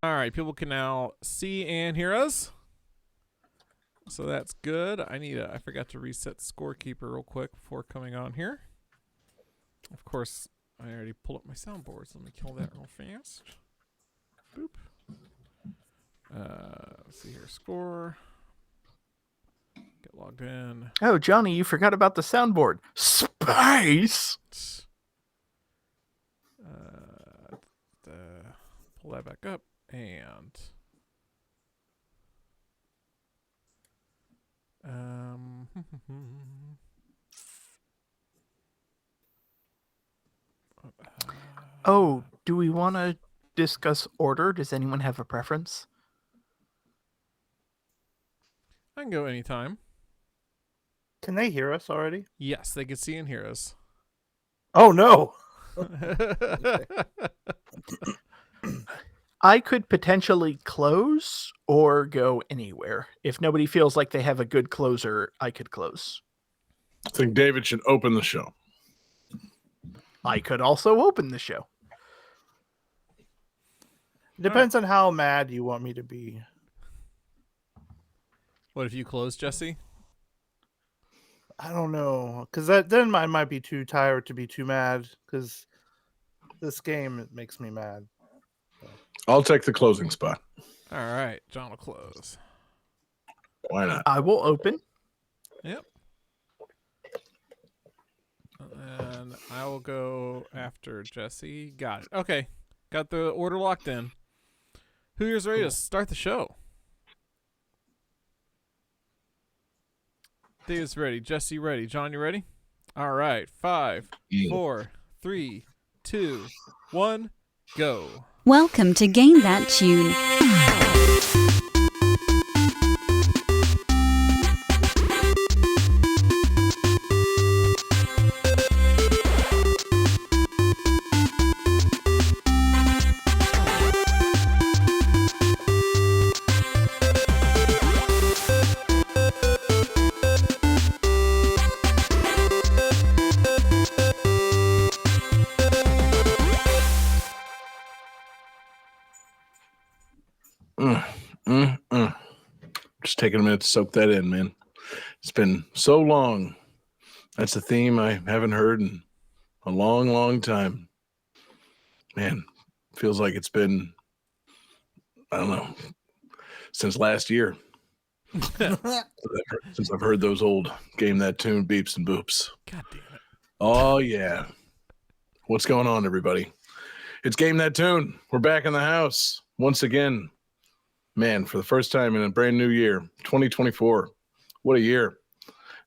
All right, people can now see and hear us. So that's good. I forgot to reset Scorekeeper real quick before coming on here. Of course, I already pulled up my soundboard, so let me kill that real fast. Boop. Let's see here. Score. Get logged in. Oh, Johnny, you forgot about the soundboard. Space! Pull that back up. And oh, do we want to discuss order? Does anyone have a preference? I can go anytime. Can they hear us already? Yes, they can see and hear us. Oh, no. I could potentially close or go anywhere. If nobody feels like they have a good closer, I could close. I think David should open the show. I could also open the show. Depends on how mad you want me to be. What if you close, Jesse? I don't know, because then I might be too tired to be too mad, because this game, it makes me mad. I'll take the closing spot. All right, John will close. Why not? I will open. Yep. And I will go after Jesse. Got it. Okay. Got the order locked in. Who here's ready to start the show? Dave's ready. Jesse ready. John, you ready? All right. 5, 4, 3, 2, 1, go. Welcome to Game That Tune. Just taking a minute to soak that in, man. It's been so long. That's a theme I haven't heard in a long, long time. Man, feels like it's been, I don't know, since last year. Since I've heard those old Game That Tune beeps and boops. God damn it. Oh, yeah. What's going on, everybody? It's Game That Tune. We're back in the house once again. Man, for the first time in a brand new year, 2024. What a year.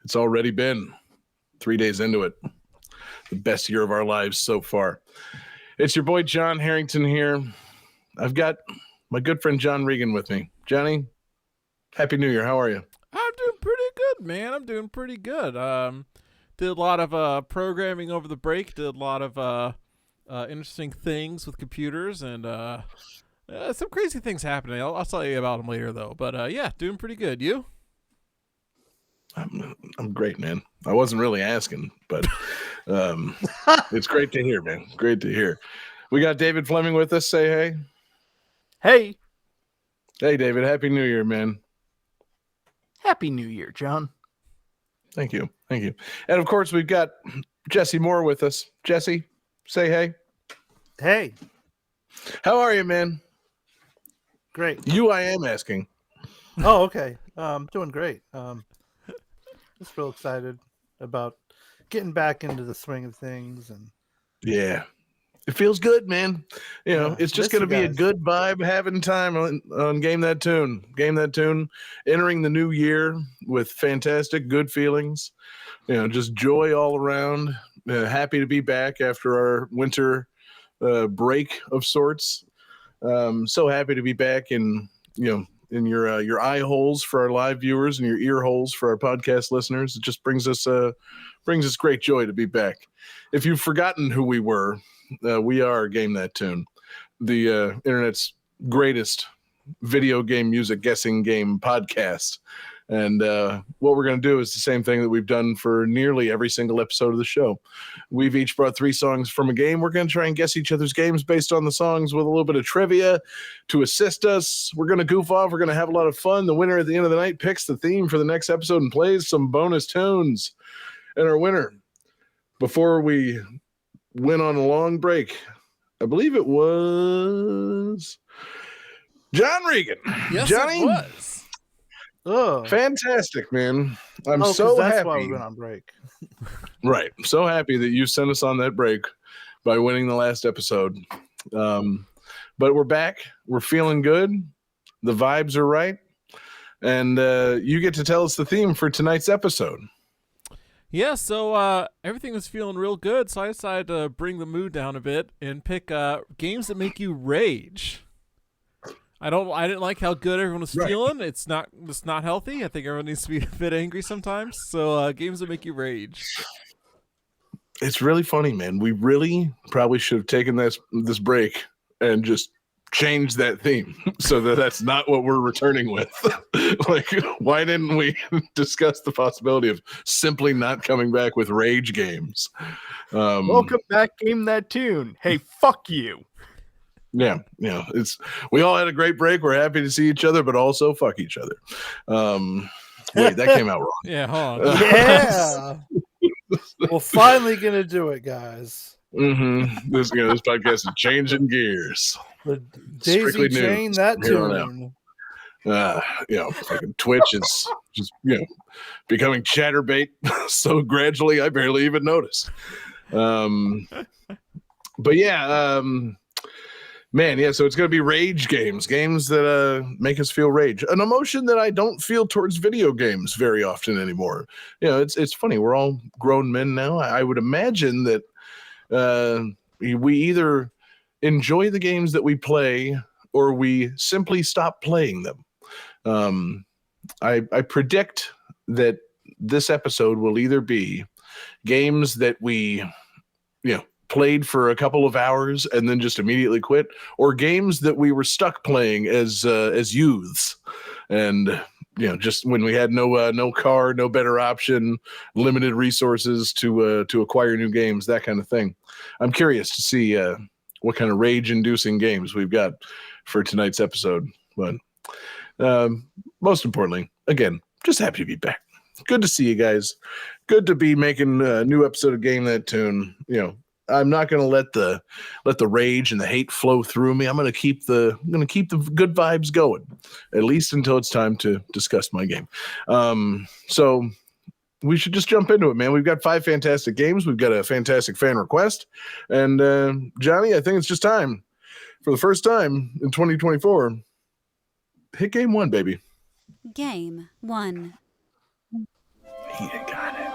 It's already been 3 days into it. The best year of our lives so far. It's your boy, John Harrington here. I've got my good friend, John Regan with me. Johnny, Happy New Year. How are you? I'm doing pretty good, man. I'm doing pretty good. Did a lot of programming over the break. Did a lot of interesting things with computers and some crazy things happening. I'll tell you about them later, though. But yeah, doing pretty good. You? I'm great, man. I wasn't really asking, but it's great to hear, man. Great to hear. We got David Fleming with us. Say hey. Hey, Hey, David. Happy New Year, man. Happy New Year, John. Thank you. Thank you. And, of course, we've got Jesse Moore with us. Jesse, say hey. Hey, How are you, man? great. I am asking. Oh, okay. Doing great. Just real excited about getting back into the swing of things, and Yeah. It feels good, man. You know, Yeah, it's just miss going to you be a guys. good vibe having time on Game That Tune. Game That Tune, entering the new year with fantastic, good feelings. You know, just joy all around. Happy to be back after our winter break of sorts. So happy to be back in your eye holes for our live viewers and your ear holes for our podcast listeners. It just brings us great joy to be back. If you've forgotten who we were, we are Game That Tune, the internet's greatest video game music guessing game podcast. And what we're going to do is the same thing that we've done for nearly every single episode of the show. We've each brought 3 songs from a game. We're going to try and guess each other's games based on the songs with a little bit of trivia to assist us. We're going to goof off. We're going to have a lot of fun. The winner at the end of the night picks the theme for the next episode and plays some bonus tunes. And our winner, before we went on a long break, I believe it was John Regan. Yes, Johnny, it was. Oh, fantastic, man. I'm 'cause so that's happy. why we went on break. Right. So happy that you sent us on that break by winning the last episode. But we're back. We're feeling good. The vibes are right. And you get to tell us the theme for tonight's episode. Yeah, so everything was feeling real good, so I decided to bring the mood down a bit and pick games that make you rage. I didn't like how good everyone was Right. feeling. It's not healthy. I think everyone needs to be a bit angry sometimes. So games that make you rage. It's really funny, man. We really probably should have taken this break and just changed that theme so that that's not what we're returning with. Like, why didn't we discuss the possibility of simply not coming back with rage games? Welcome back, Game That Tune. Hey, fuck you. Yeah, we all had a great break. We're happy to see each other, but also fuck each other. Wait, that came out wrong. Yeah, hold on. Yeah. We're finally gonna do it, guys. Mm-hmm. This podcast is changing gears. The Strictly Daisy Chain news that here on out. tune. Fucking Twitch is just becoming chatterbait so gradually I barely even notice. But yeah, man, yeah. So it's gonna be rage games that make us feel rage, an emotion that I don't feel towards video games very often anymore. It's funny. We're all grown men now. I would imagine that we either enjoy the games that we play or we simply stop playing them. I predict that this episode will either be games that we, played for a couple of hours and then just immediately quit, or games that we were stuck playing as youths, and just when we had no car, no better option, limited resources to acquire new games, that kind of thing. I'm curious to see what kind of rage-inducing games we've got for tonight's episode. But most importantly, again, just happy to be back. Good to see you guys. Good to be making a new episode of Game That Tune. I'm not going to let the rage and the hate flow through me. I'm going to keep the good vibes going, at least until it's time to discuss my game. So we should just jump into it, man. We've got 5 fantastic games. We've got a fantastic fan request, and Johnny, I think it's just time for the first time in 2024. Hit game 1, baby. Game 1. He got it.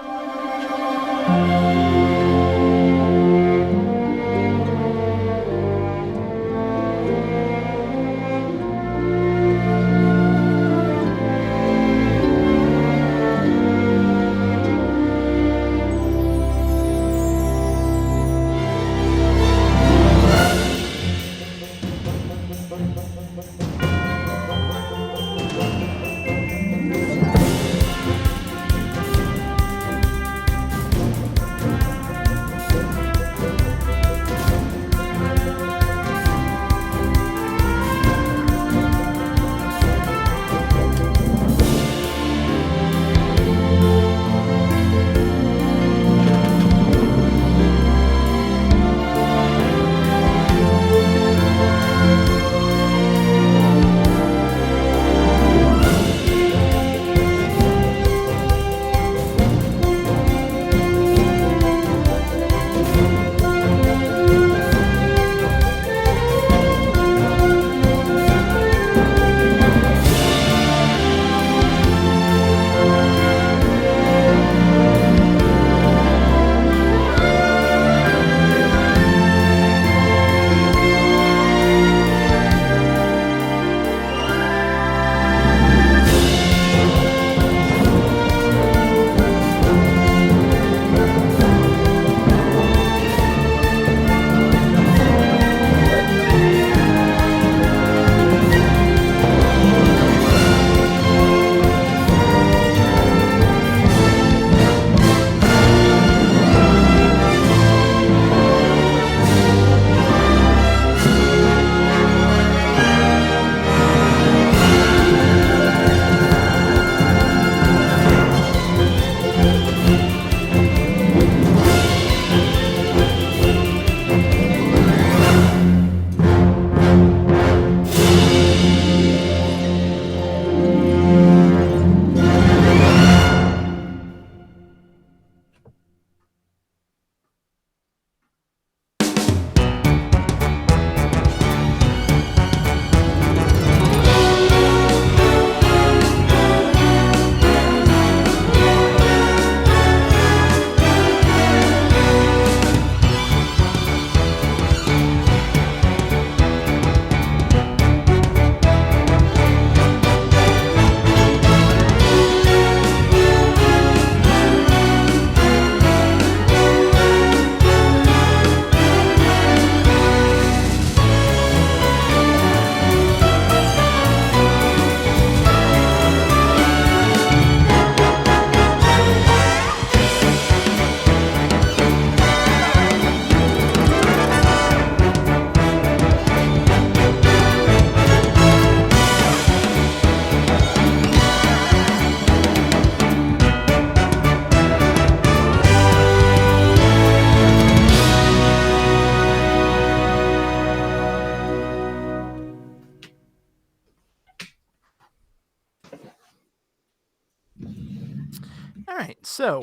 All right, so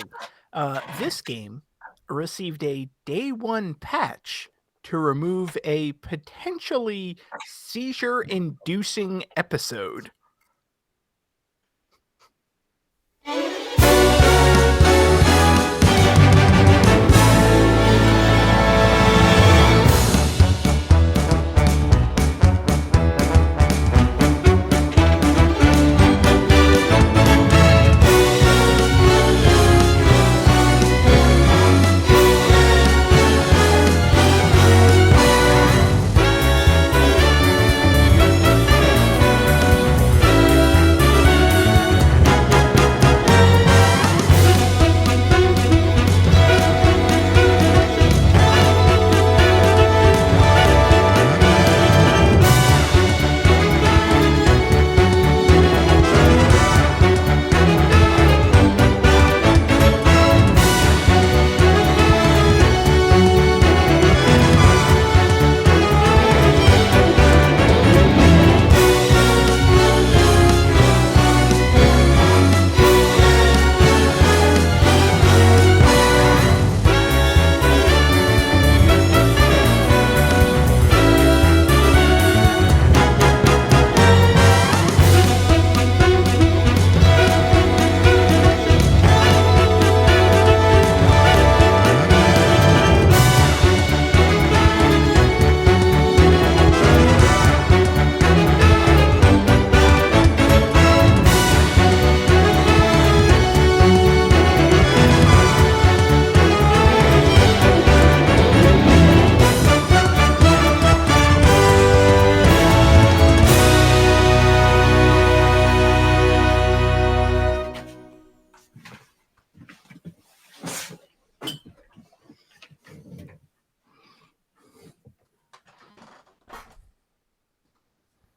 this game received a day one patch to remove a potentially seizure-inducing episode.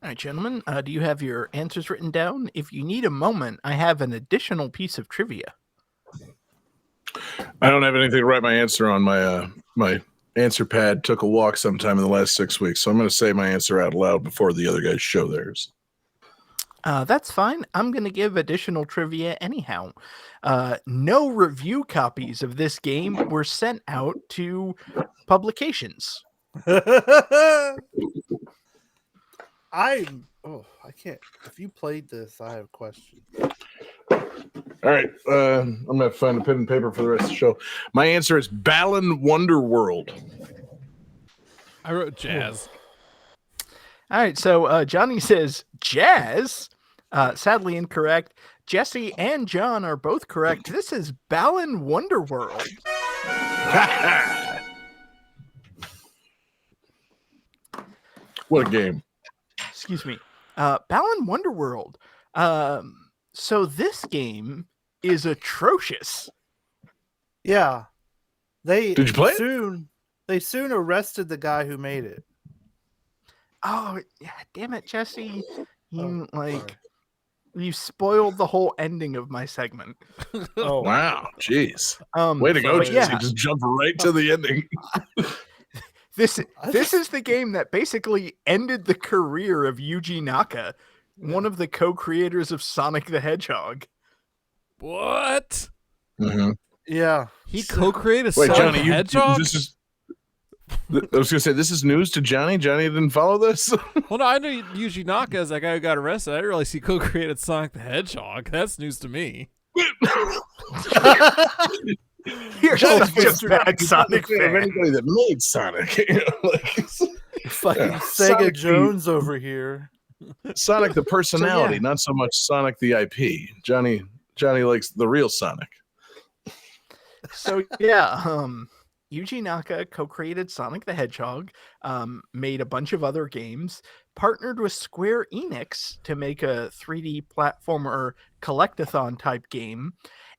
All right, gentlemen, do you have your answers written down? If you need a moment, I have an additional piece of trivia. I don't have anything to write my answer on. My answer pad took a walk sometime in the last 6 weeks, so I'm going to say my answer out loud before the other guys show theirs. That's fine. I'm going to give additional trivia anyhow. No review copies of this game were sent out to publications. I can't. If you played this, I have questions. All right, I'm going to find a pen and paper for the rest of the show. My answer is Balan Wonderworld. I wrote jazz. All right, so Johnny says jazz. Sadly incorrect. Jesse and John are both correct. This is Balan Wonderworld. What a game. Excuse me. Balan Wonderworld. So this game is atrocious. Yeah, Did you play it? They soon arrested the guy who made it. Oh, yeah, damn it, Jesse. You sorry. you spoiled the whole ending of my segment. Oh, Wow, jeez. Way to go, but Jesse. yeah. Just jump right to the ending. This is the game that basically ended the career of Yuji Naka, one of the co-creators of Sonic the Hedgehog. What? Mm-hmm. yeah. He co-created Wait, Sonic Johnny, the Hedgehog? this is. I was going to say, this is news to Johnny. Johnny didn't follow this. Well, no, I know Yuji Naka is that guy who got arrested. I didn't realize he co-created Sonic the Hedgehog. That's news to me. You're Johnny's such a bad Sonic of fan. anybody that made Sonic. You know, like, Fucking Yeah. Sega Sonic Jones over here. Sonic the personality, yeah. not so much Sonic the IP. Johnny likes the real Sonic. So yeah, Yuji Naka co-created Sonic the Hedgehog, made a bunch of other games, partnered with Square Enix to make a 3D platformer collectathon type game.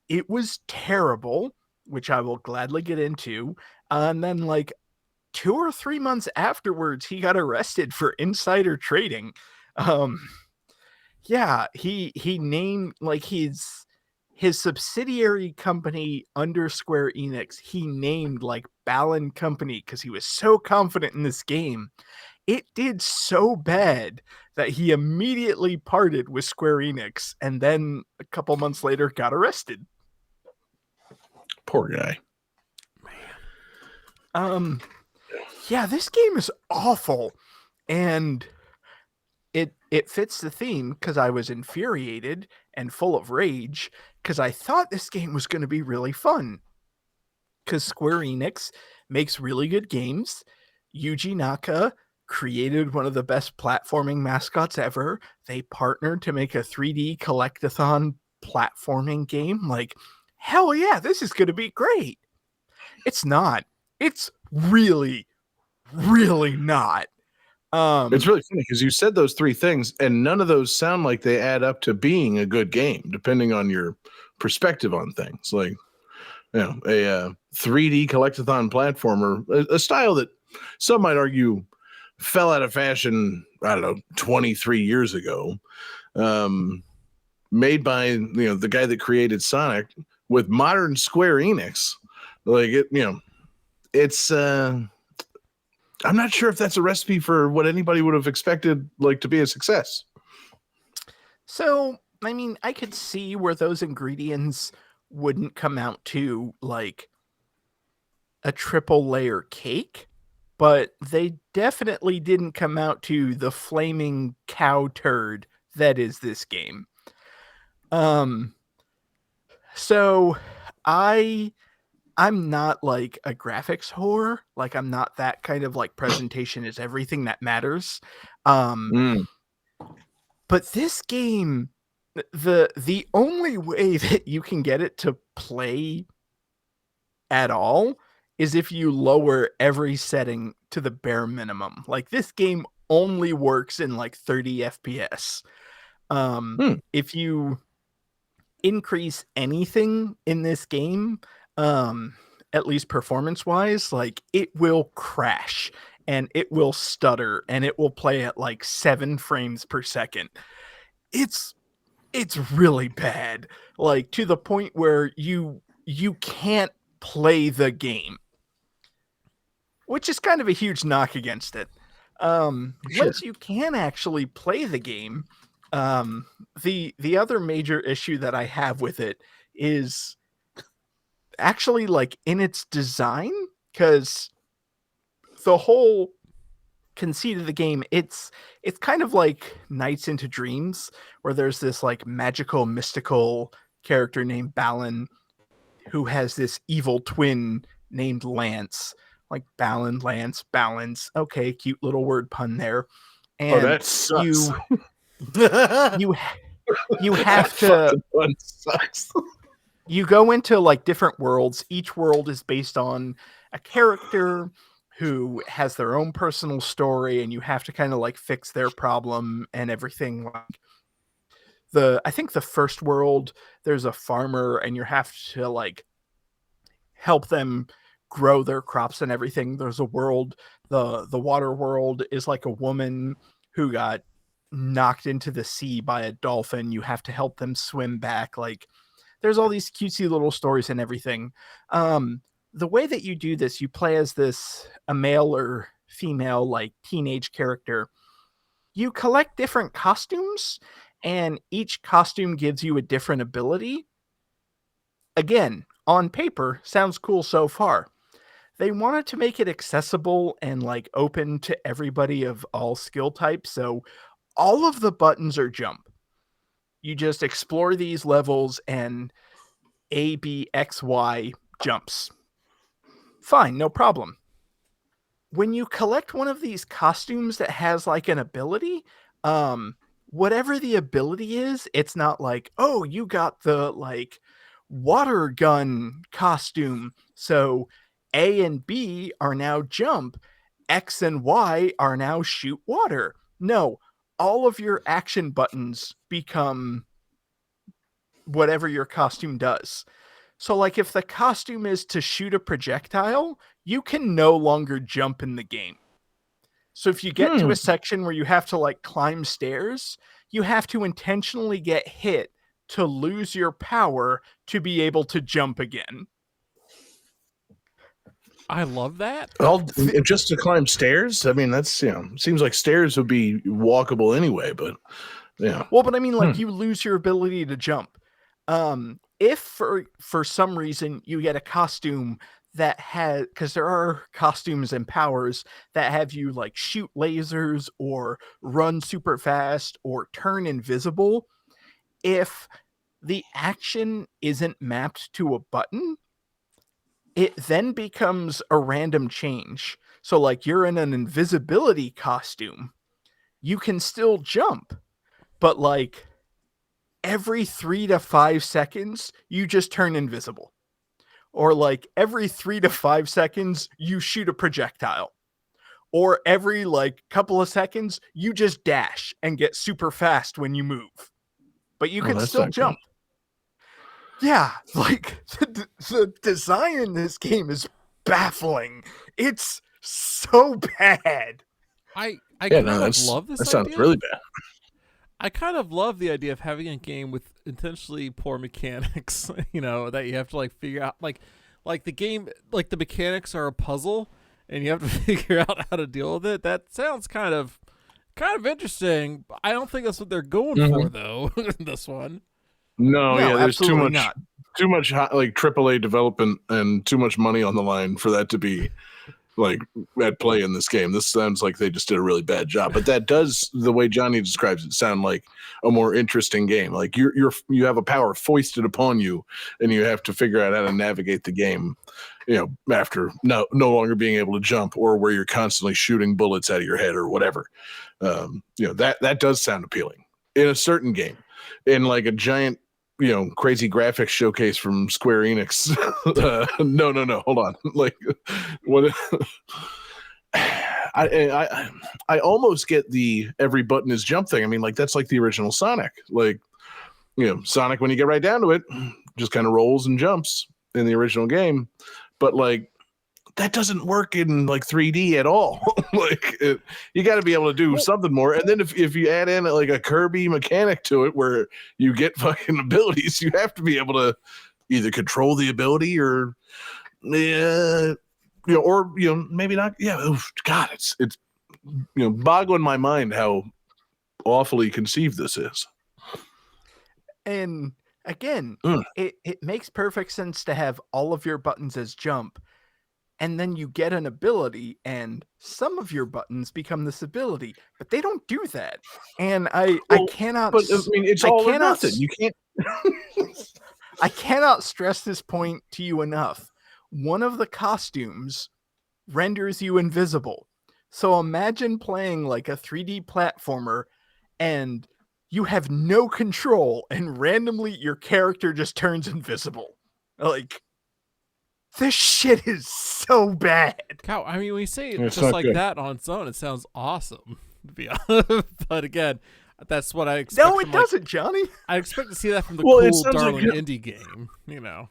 It was terrible, which I will gladly get into. And then like 2 or 3 months afterwards, he got arrested for insider trading. Yeah, he named like his subsidiary company under Square Enix, he named like Balan Company because he was so confident in this game. It did so bad that he immediately parted with Square Enix and then a couple months later got arrested. Poor guy. Yeah, this game is awful, and it fits the theme because I was infuriated and full of rage because I thought this game was going to be really fun. Because Square Enix makes really good games. Yuji Naka created one of the best platforming mascots ever. They partnered to make a 3D collectathon platforming game. Like, hell yeah, this is going to be great. It's not. It's really, really not. It's really funny because you said those three things, and none of those sound like they add up to being a good game, depending on your perspective on things. Like, a 3D collectathon platformer, a style that some might argue fell out of fashion, I don't know, 23 years ago, made by, the guy that created Sonic with modern Square Enix. Like, it's, I'm not sure if that's a recipe for what anybody would have expected, like, to be a success. So, I mean, I could see where those ingredients wouldn't come out to like a triple layer cake, but they definitely didn't come out to the flaming cow turd that is this game. So I'm not like a graphics whore. Like, I'm not that kind of like presentation is everything that matters. But this game, the only way that you can get it to play at all is if you lower every setting to the bare minimum. Like, this game only works in like 30 FPS. If you increase anything in this game, at least performance wise, like, it will crash and it will stutter and it will play at like 7 frames per second. It's really bad, like, to the point where you can't play the game, which is kind of a huge knock against it. Once you can actually play the game, the other major issue that I have with it is actually like in its design, because the whole conceit of the game, it's kind of like Nights into Dreams, where there's this like magical mystical character named Balan who has this evil twin named Lance. Like Balan, Lance, balance. Okay, cute little word pun there. And that sucks. you have to Fun sucks. you go into like different worlds. Each world is based on a character who has their own personal story, and you have to kind of like fix their problem and everything. Like, I think the first world, there's a farmer and you have to like help them grow their crops and everything. There's a world, the water world is like a woman who got knocked into the sea by a dolphin. You have to help them swim back. Like, there's all these cutesy little stories and everything. The way that you do this, you play as a male or female, like, teenage character. You collect different costumes, and each costume gives you a different ability. Again, on paper, sounds cool so far. They wanted to make it accessible and like open to everybody of all skill types. So all of the buttons are jump. You just explore these levels and A, B, X, Y jumps. Fine, no problem. When you collect one of these costumes that has like an ability, whatever the ability is, it's not like, oh, you got the like water gun costume, so A and B are now jump, X and Y are now shoot water. No, all of your action buttons become whatever your costume does. So like, if the costume is to shoot a projectile, you can no longer jump in the game. So if you get to a section where you have to like climb stairs, you have to intentionally get hit to lose your power to be able to jump again. I love that. Just to climb stairs? I mean, that's, seems like stairs would be walkable anyway, but yeah. Well, but I mean, like, you lose your ability to jump. if for some reason you get a costume that has, because there are costumes and powers that have you like shoot lasers or run super fast or turn invisible, if the action isn't mapped to a button, it then becomes a random change. So like you're in an invisibility costume, you can still jump, but like every 3 to 5 seconds you just turn invisible. Or like every 3 to 5 seconds you shoot a projectile. Or every like couple of seconds you just dash and get super fast when you move. But you can that's still not cool. jump. Yeah, like the design in this game is baffling. It's so bad. I Yeah, kind no, of love this that sounds idea. really bad. I kind of love the idea of having a game with intentionally poor mechanics, you know, that you have to like figure out like the game, like the mechanics are a puzzle and you have to figure out how to deal with it. That sounds kind of interesting. I don't think that's what they're going for though in this one. No, yeah, there's too absolutely much, not. like AAA development and too much money on the line for that to be like at play in this game. This sounds like they just did a really bad job, but that does, the way Johnny describes it, sound like a more interesting game. Like you have a power foisted upon you, and you have to figure out how to navigate the game. You know, after no longer being able to jump, or where you're constantly shooting bullets out of your head or whatever. You know, that does sound appealing in a certain game. In like a giant, you know, crazy graphics showcase from Square Enix. No, hold on. Like, what? I almost get the every button is jump thing. I mean, like that's like the original Sonic. Like, you know, Sonic, when you get right down to it, just kind of rolls and jumps in the original game. But like, that doesn't work in like 3D at all. Like you got to be able to do something more. And then if you add in like a Kirby mechanic to it where you get fucking abilities, you have to be able to either control the ability or, you know, or, you know, maybe not. Yeah. Oof, God, it's, you know, boggling my mind how awfully conceived this is. And again, Mm. it makes perfect sense to have all of your buttons as jump. And then you get an ability, and some of your buttons become this ability, but they don't do that. And I cannot. But I mean, it's all or nothing. You can't. I cannot stress this point to you enough. One of the costumes renders you invisible. So imagine playing like a 3D platformer, and you have no control, and randomly your character just turns invisible. Like, this shit is so bad. Cow, I mean, when you say it It's just not like good. that on its own, it sounds awesome. To be honest, but again, that's what I expect. No, it from, doesn't, Johnny. I expect to see that from the Well, it cool, sounds like darling indie game. You know,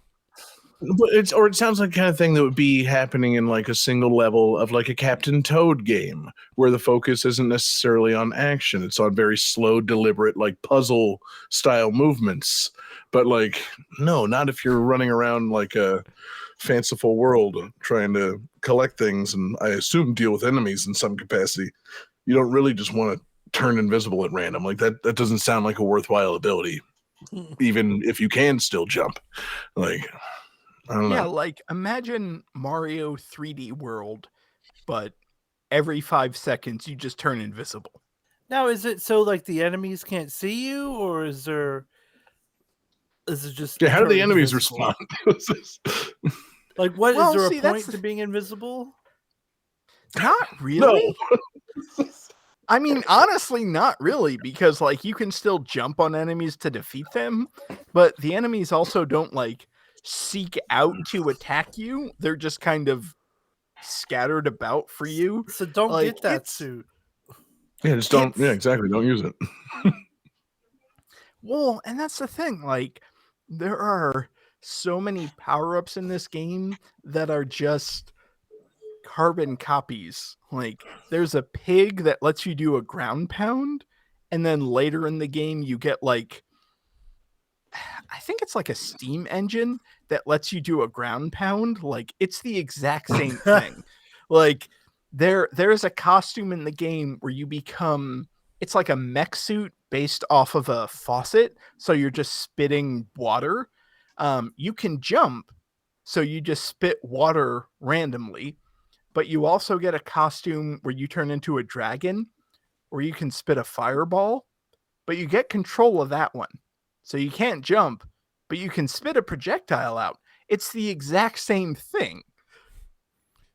But it sounds like the kind of thing that would be happening in like a single level of like a Captain Toad game, where the focus isn't necessarily on action. It's on very slow, deliberate, like puzzle style movements. But like, no, not if you're running around like a fanciful world trying to collect things and I assume deal with enemies in some capacity. You don't really just want to turn invisible at random. Like that doesn't sound like a worthwhile ability, even if you can still jump. Like, I don't know. Yeah, like imagine Mario 3D World, but every 5 seconds you just turn invisible. Now, is it so like the enemies can't see you, or is it just Yeah, how do the turn enemies invisible? respond? Like, what is Well, there see, a that's point to being invisible? Not really. No. I mean, honestly, not really, because like you can still jump on enemies to defeat them, but the enemies also don't like seek out to attack you. They're just kind of scattered about for you. So don't Like, get that it's- suit. Yeah, just don't. Yeah, It's- exactly. Don't use it. Well, and that's the thing. Like, there are so many power-ups in this game that are just carbon copies. Like, there's a pig that lets you do a ground pound, and then later in the game you get like, I think it's like a steam engine that lets you do a ground pound. Like, it's the exact same thing. Like, there's a costume in the game where you become, it's like a mech suit based off of a faucet, so you're just spitting water. You can jump, so you just spit water randomly, but you also get a costume where you turn into a dragon, or you can spit a fireball, but you get control of that one. So you can't jump, but you can spit a projectile out. It's the exact same thing.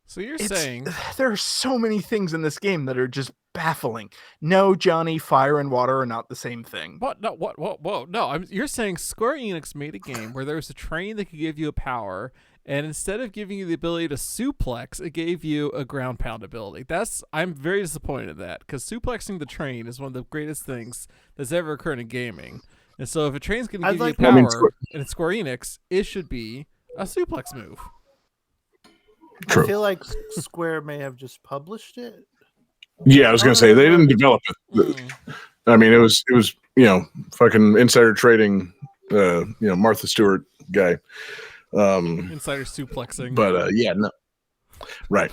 So you're saying there are so many things in this game that are just baffling. No, Johnny, fire and water are not the same thing. what? No, what? Whoa! No, you're saying Square Enix made a game where there was a train that could give you a power, and instead of giving you the ability to suplex, it gave you a ground pound ability. I'm very disappointed in that, because suplexing the train is one of the greatest things that's ever occurred in gaming. And so if a train's going to give you power and it's Square Enix, it should be a suplex move. True. I feel like Square may have just published it. Yeah, I was gonna say they didn't develop it. I mean, it was fucking insider trading, Martha Stewart guy. Insider suplexing. But yeah, no. Right.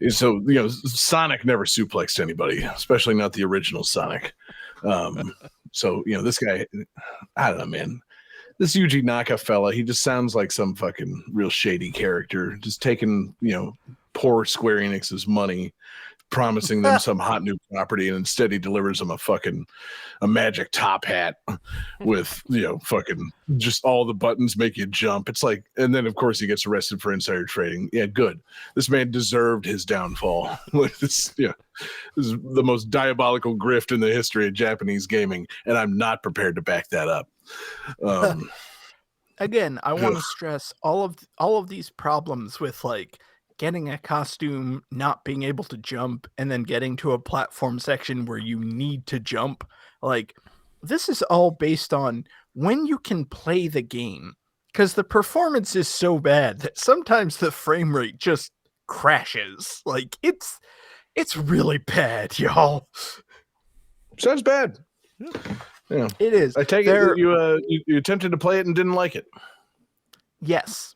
So, Sonic never suplexed anybody, especially not the original Sonic. So, this guy, I don't know, man. This Yuji Naka fella, he just sounds like some fucking real shady character, just taking, poor Square Enix's money, promising them some hot new property, and instead he delivers them a magic top hat with, fucking just all the buttons make you jump. It's like, and then of course he gets arrested for insider trading. Yeah, good. This man deserved his downfall. This is the most diabolical grift in the history of Japanese gaming, and I'm not prepared to back that up. Again, I want to stress all of these problems with like getting a costume, not being able to jump, and then getting to a platform section where you need to jump. Like, this is all based on when you can play the game, because the performance is so bad that sometimes the frame rate just crashes. Like, it's really bad, y'all. Sounds bad. Yeah, it is. I take it that you attempted to play it and didn't like it. Yes.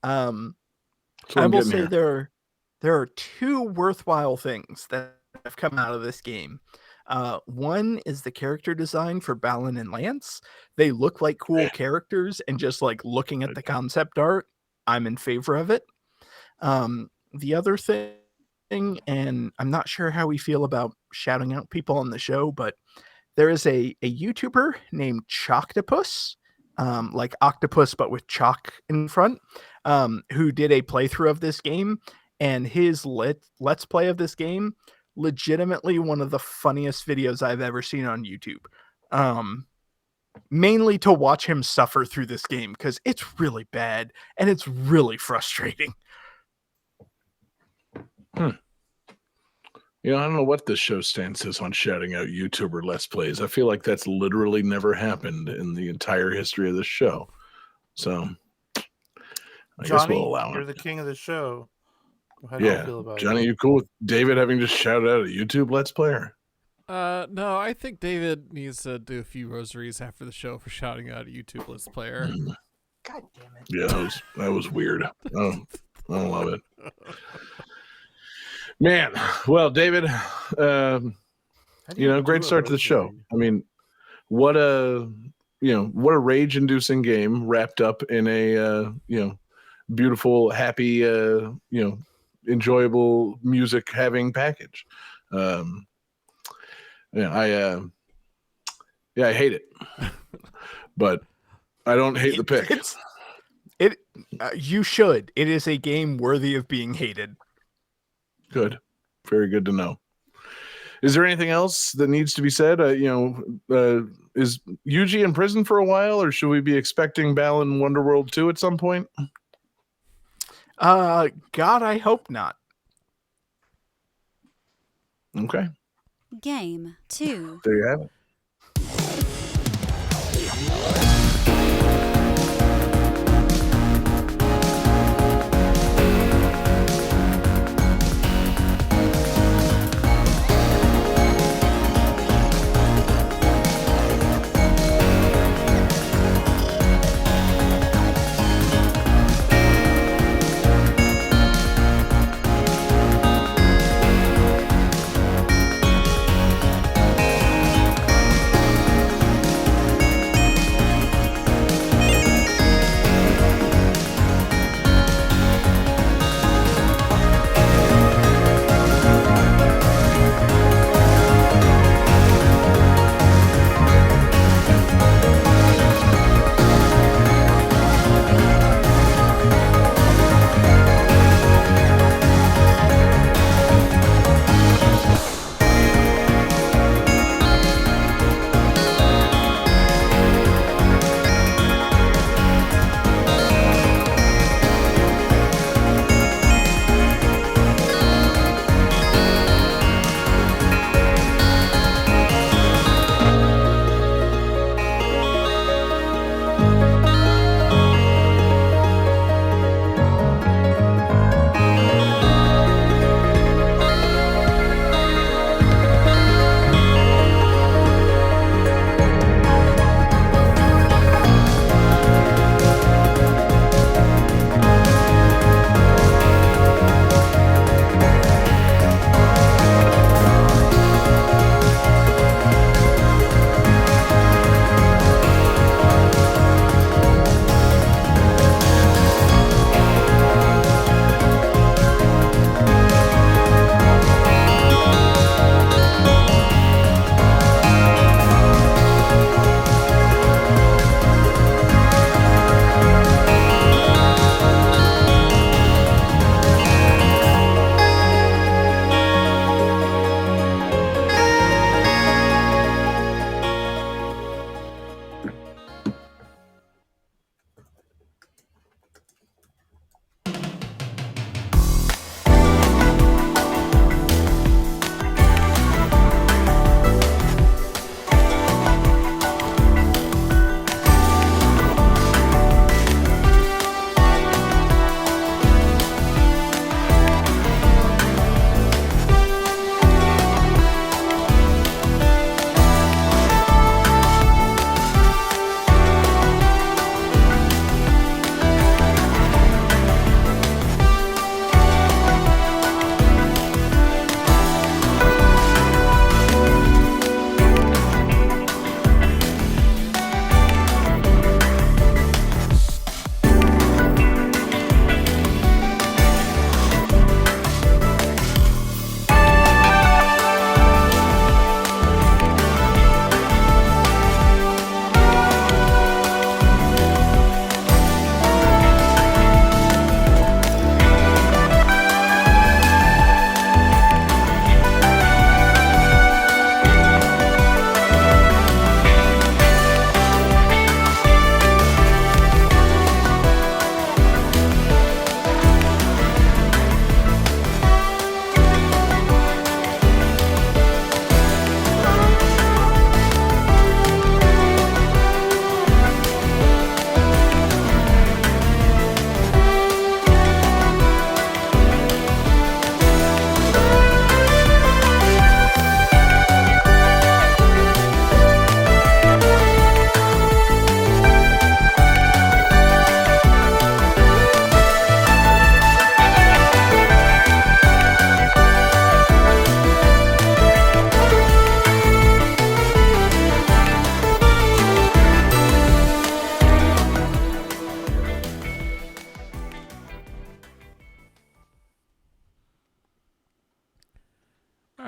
I will say there are two worthwhile things that have come out of this game. One is the character design for Balin and Lance. They look like cool characters, and just like looking at the concept art, I'm in favor of it. The other thing, and I'm not sure how we feel about shouting out people on the show, but there is a YouTuber named Choctopus, like octopus but with chalk in front, who did a playthrough of this game, and his let's play of this game, legitimately one of the funniest videos I've ever seen on YouTube. Mainly to watch him suffer through this game, because it's really bad and it's really frustrating. I don't know what this show's stance is on shouting out YouTuber Let's Plays. I feel like that's literally never happened in the entire history of this show. So, I guess we'll allow it. You're the king of the show. How do you feel about Johnny, you cool with David having just shouted out a YouTube Let's Player? No, I think David needs to do a few rosaries after the show for shouting out a YouTube Let's Player. God damn it. Yeah, that was weird. I don't love it. Man, well, David, great start to the show. I mean, what a rage-inducing game wrapped up in a beautiful, happy, enjoyable music-having package. I hate it, but I don't hate the pick. You should. It is a game worthy of being hated. Good. Very good to know. Is there anything else that needs to be said? Is Yuji in prison for a while, or should we be expecting Balan Wonderworld 2 at some point? God, I hope not. Okay. Game 2. There you have it.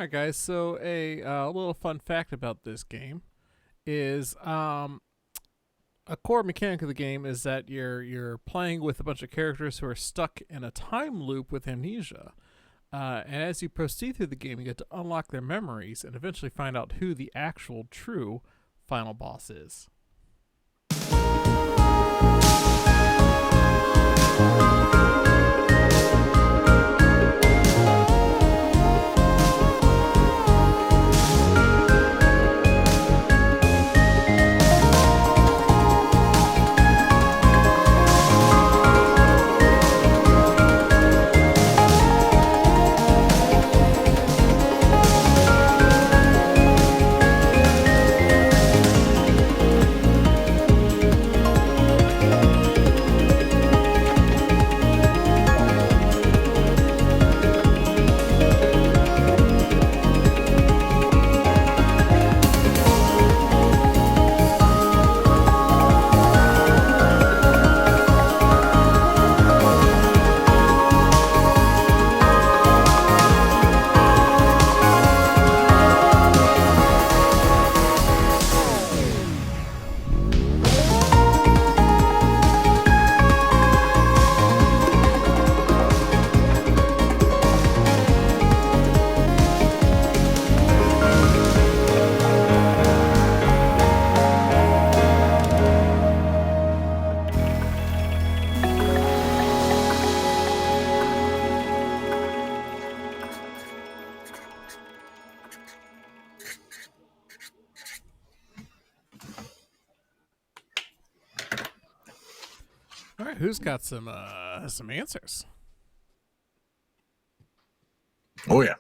right, guys. So a little fun fact about this game is a core mechanic of the game is that you're playing with a bunch of characters who are stuck in a time loop with amnesia. And as you proceed through the game, you get to unlock their memories and eventually find out who the actual true final boss is. All right, who's got some answers? Oh yeah.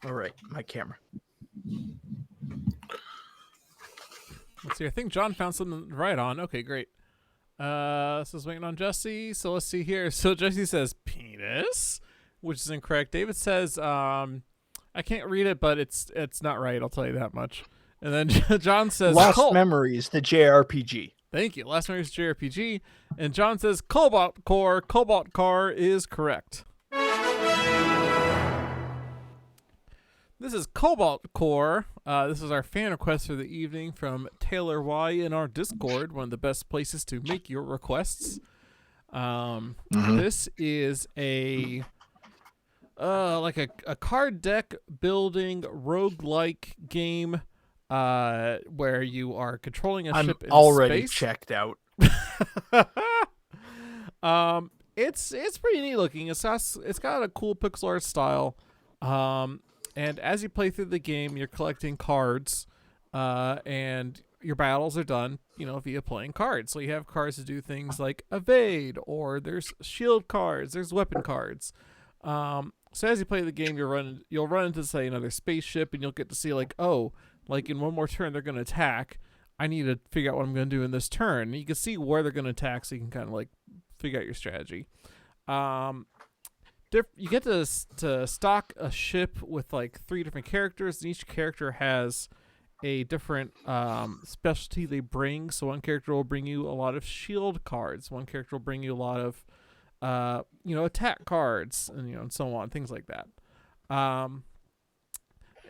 All right, my camera. Let's see. I think John found something right on. Okay, great. So I was waiting on Jesse. So let's see here. So Jesse says penis, which is incorrect. David says I can't read it, but it's not right. I'll tell you that much. And then John says Lost Col- Memories, the JRPG. Thank you. Last Memories JRPG. And John says Cobalt Core. Cobalt Car is correct. This is Cobalt Core. This is our fan request for the evening from Taylor Y in our Discord, one of the best places to make your requests. This is a card deck building roguelike game where you are controlling a I'm ship in already space. checked out. It's pretty neat looking. It's got a cool pixel art style. And as you play through the game, you're collecting cards, and your battles are done, via playing cards. So you have cards to do things like evade, or there's shield cards, there's weapon cards. So as you play the game, you'll run into, say, another spaceship, and you'll get to see, in one more turn they're going to attack. I need to figure out what I'm going to do in this turn. And you can see where they're going to attack, so you can kind of figure out your strategy. You get to stock a ship with 3 different characters, and each character has a different specialty they bring. So one character will bring you a lot of shield cards. One character will bring you a lot of attack cards, and so on, things like that.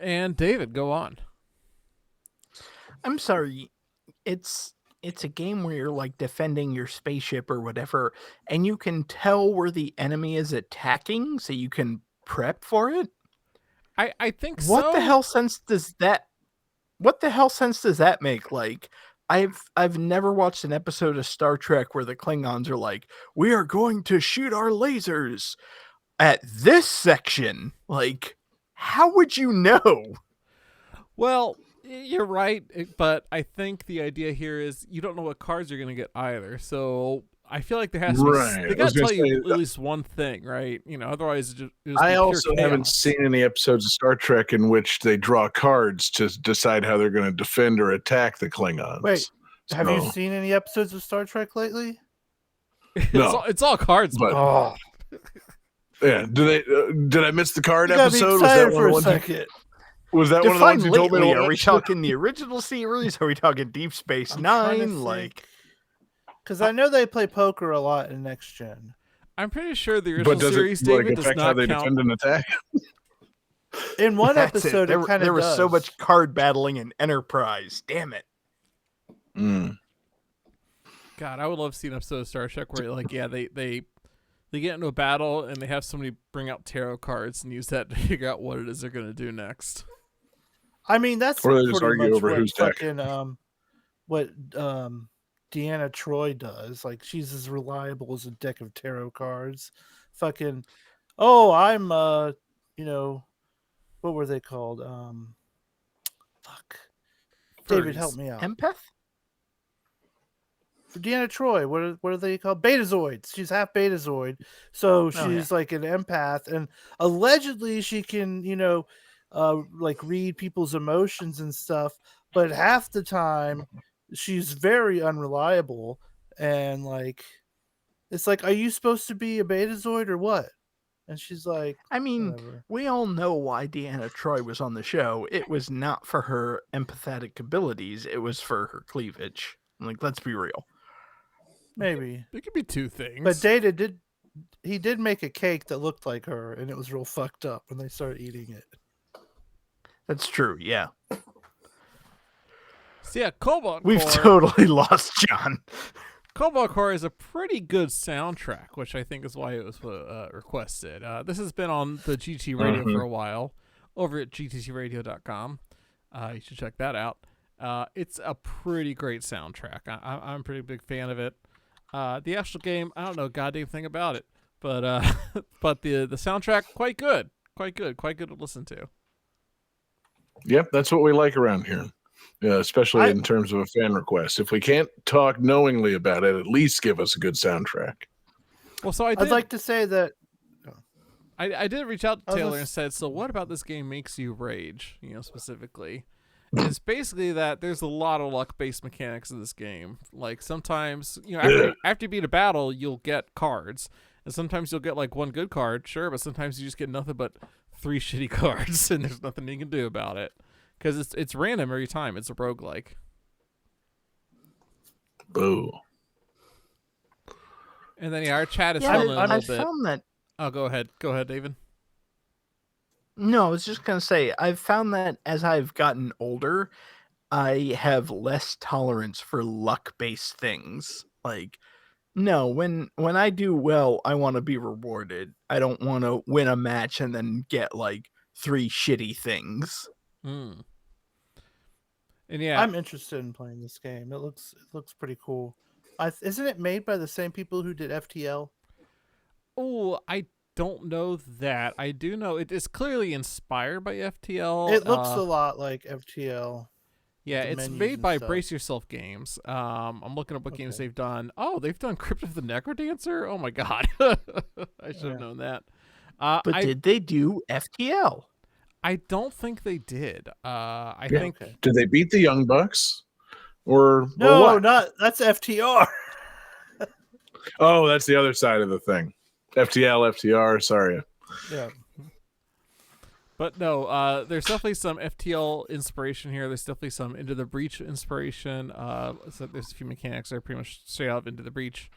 And David, go on. I'm sorry. It's a game where you're defending your spaceship or whatever, and you can tell where the enemy is attacking, so you can prep for it. I think so. What the hell sense does that make? I've never watched an episode of Star Trek where the Klingons are like, we are going to shoot our lasers at this section. How would you know? Well, you're right, but I think the idea here is you don't know what cards you're going to get either. So I feel like there has to be, they got to tell you at least one thing, right? Otherwise it just I be also pure haven't chaos. seen any episodes of Star Trek in which they draw cards to decide how they're going to defend or attack the Klingons. Wait, have you So, seen any episodes of Star Trek lately? No. It's all cards, But Oh, yeah, did I miss the card you gotta be episode? excited for a one? second. Was that one of the Define ones you told me? lately. to Are we watch? talking the original series? Are we talking Deep Space I'm trying to Nine? think. Because I know they play poker a lot in Next Gen. I'm pretty sure the original But does series, it David, does affect how not they count. defend and attack? In one That's episode, There, it kind of there was so does. much card battling in Enterprise. Damn it. Mm. God, I would love to see an episode of Star Trek where, like, yeah, they get into a battle and they have somebody bring out tarot cards and use that to figure out what it is they're going to do next. I mean, that's Or they just pretty argue much over what whose deck. fucking what Deanna Troy does. Like, she's as reliable as a deck of tarot cards. Fucking, oh, I'm you know, what were they called? Fuck. David, Furries. help me out. Empath? Deanna Troy, what are they called? Betazoids. She's half Betazoid, so she's like an empath, and allegedly she can, like read people's emotions and stuff. But half the time, she's very unreliable, and like, it's like, are you supposed to be a Betazoid or what? And she's like, I mean, whatever. we all know why Deanna Troy was on the show. It was not for her empathetic abilities. It was for her cleavage. Like, let's be real. Maybe. It could be two things. But Data did make a cake that looked like her, and it was real fucked up when they started eating it. That's true. Yeah. So yeah, Cobalt We've Core. totally lost John. Cobalt Core is a pretty good soundtrack, which I think is why it was requested. This has been on the GT Radio for a while, over at gtcradio.com. You should check that out. It's a pretty great soundtrack. I'm a pretty big fan of it. The actual game, I don't know a goddamn thing about it, but but the soundtrack, quite good to listen to. Yep, that's what we like around here. Yeah, especially in terms of a fan request. If we can't talk knowingly about it, at least give us a good soundtrack. Well, so I'd like to say that I did reach out to I was Taylor just- and said, so what about this game makes you rage, specifically? It's basically that there's a lot of luck-based mechanics in this game. Like, sometimes, after you beat a battle, you'll get cards. And sometimes you'll get, like, one good card, sure, but sometimes you just get nothing but 3 shitty cards, and there's nothing you can do about it. Because it's random every time. It's a roguelike. Boo. And then, our chat is Yeah, filling in a I little bit. found that. Oh, go ahead. Go ahead, David. No, I was just going to say, I've found that as I've gotten older, I have less tolerance for luck-based things. Like, no, when I do well, I want to be rewarded. I don't want to win a match and then get, like, 3 shitty things. Hmm. And yeah, I'm interested in playing this game. It looks pretty cool. Isn't it made by the same people who did FTL? oh, I don't know that. I do know it is clearly inspired by FTL. It looks a lot like FTL. Yeah, the it's menus made and by stuff. Brace Yourself Games. I'm looking up what games Okay. they've done. Oh, they've done Crypt of the Necrodancer? Oh my god. I should have Yeah. known that. But I did they do FTL? I don't think they did. I Yeah. think Okay. Did they beat the Young Bucks? Or No, what? that's FTR. Oh, that's the other side of the thing. FTL, FTR, sorry. Yeah. but no, there's definitely some FTL inspiration here. There's definitely some Into the Breach inspiration. So there's a few mechanics that are pretty much straight out of Into the Breach.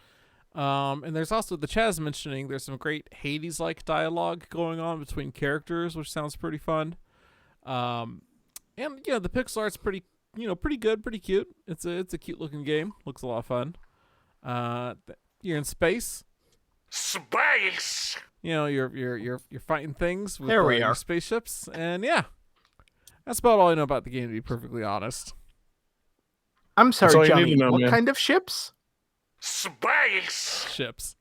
And there's also the Chaz mentioning there's some great Hades-like dialogue going on between characters, which sounds pretty fun. And the pixel art's pretty good, pretty cute. It's a cute looking game. Looks a lot of fun. You're in space. Space! You're fighting things with There we your are. spaceships, and yeah, that's about all I know about the game, to be perfectly honest. I'm all sorry, you need Johnny. to know, What man. kind of ships? Space! Ships.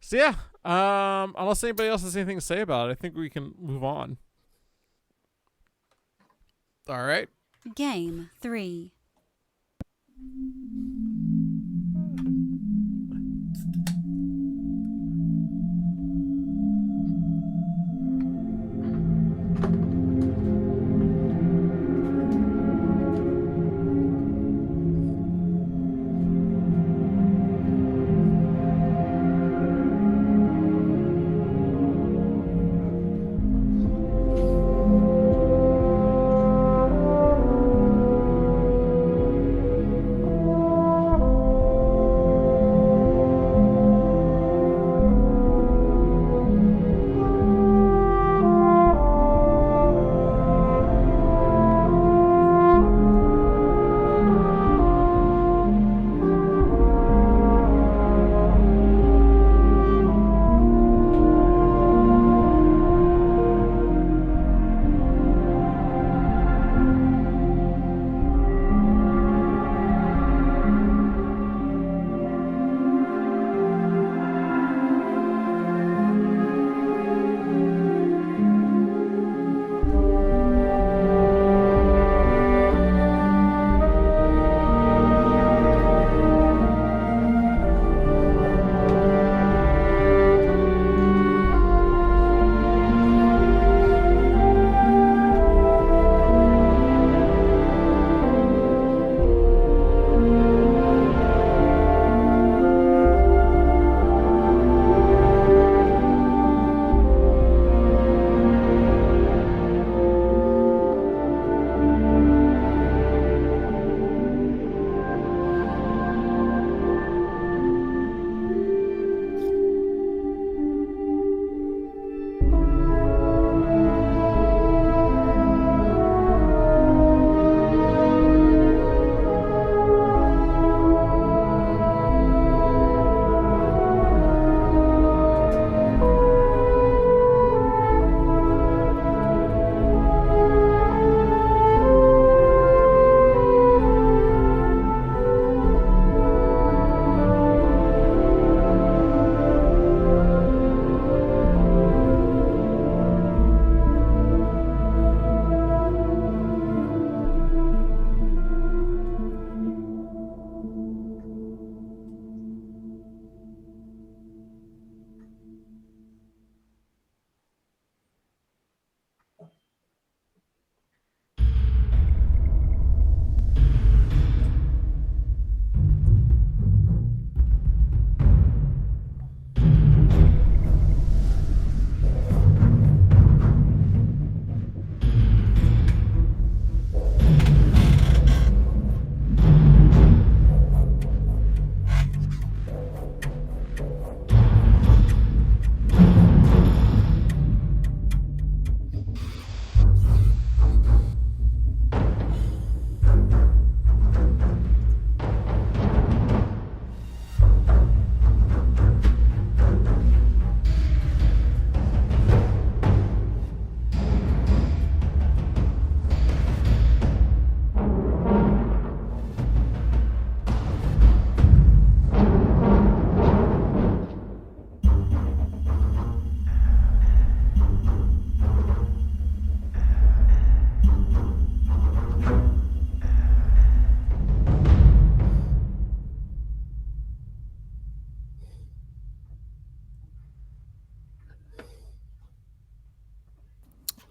So yeah, unless anybody else has anything to say about it, I think we can move on. All right. Game 3.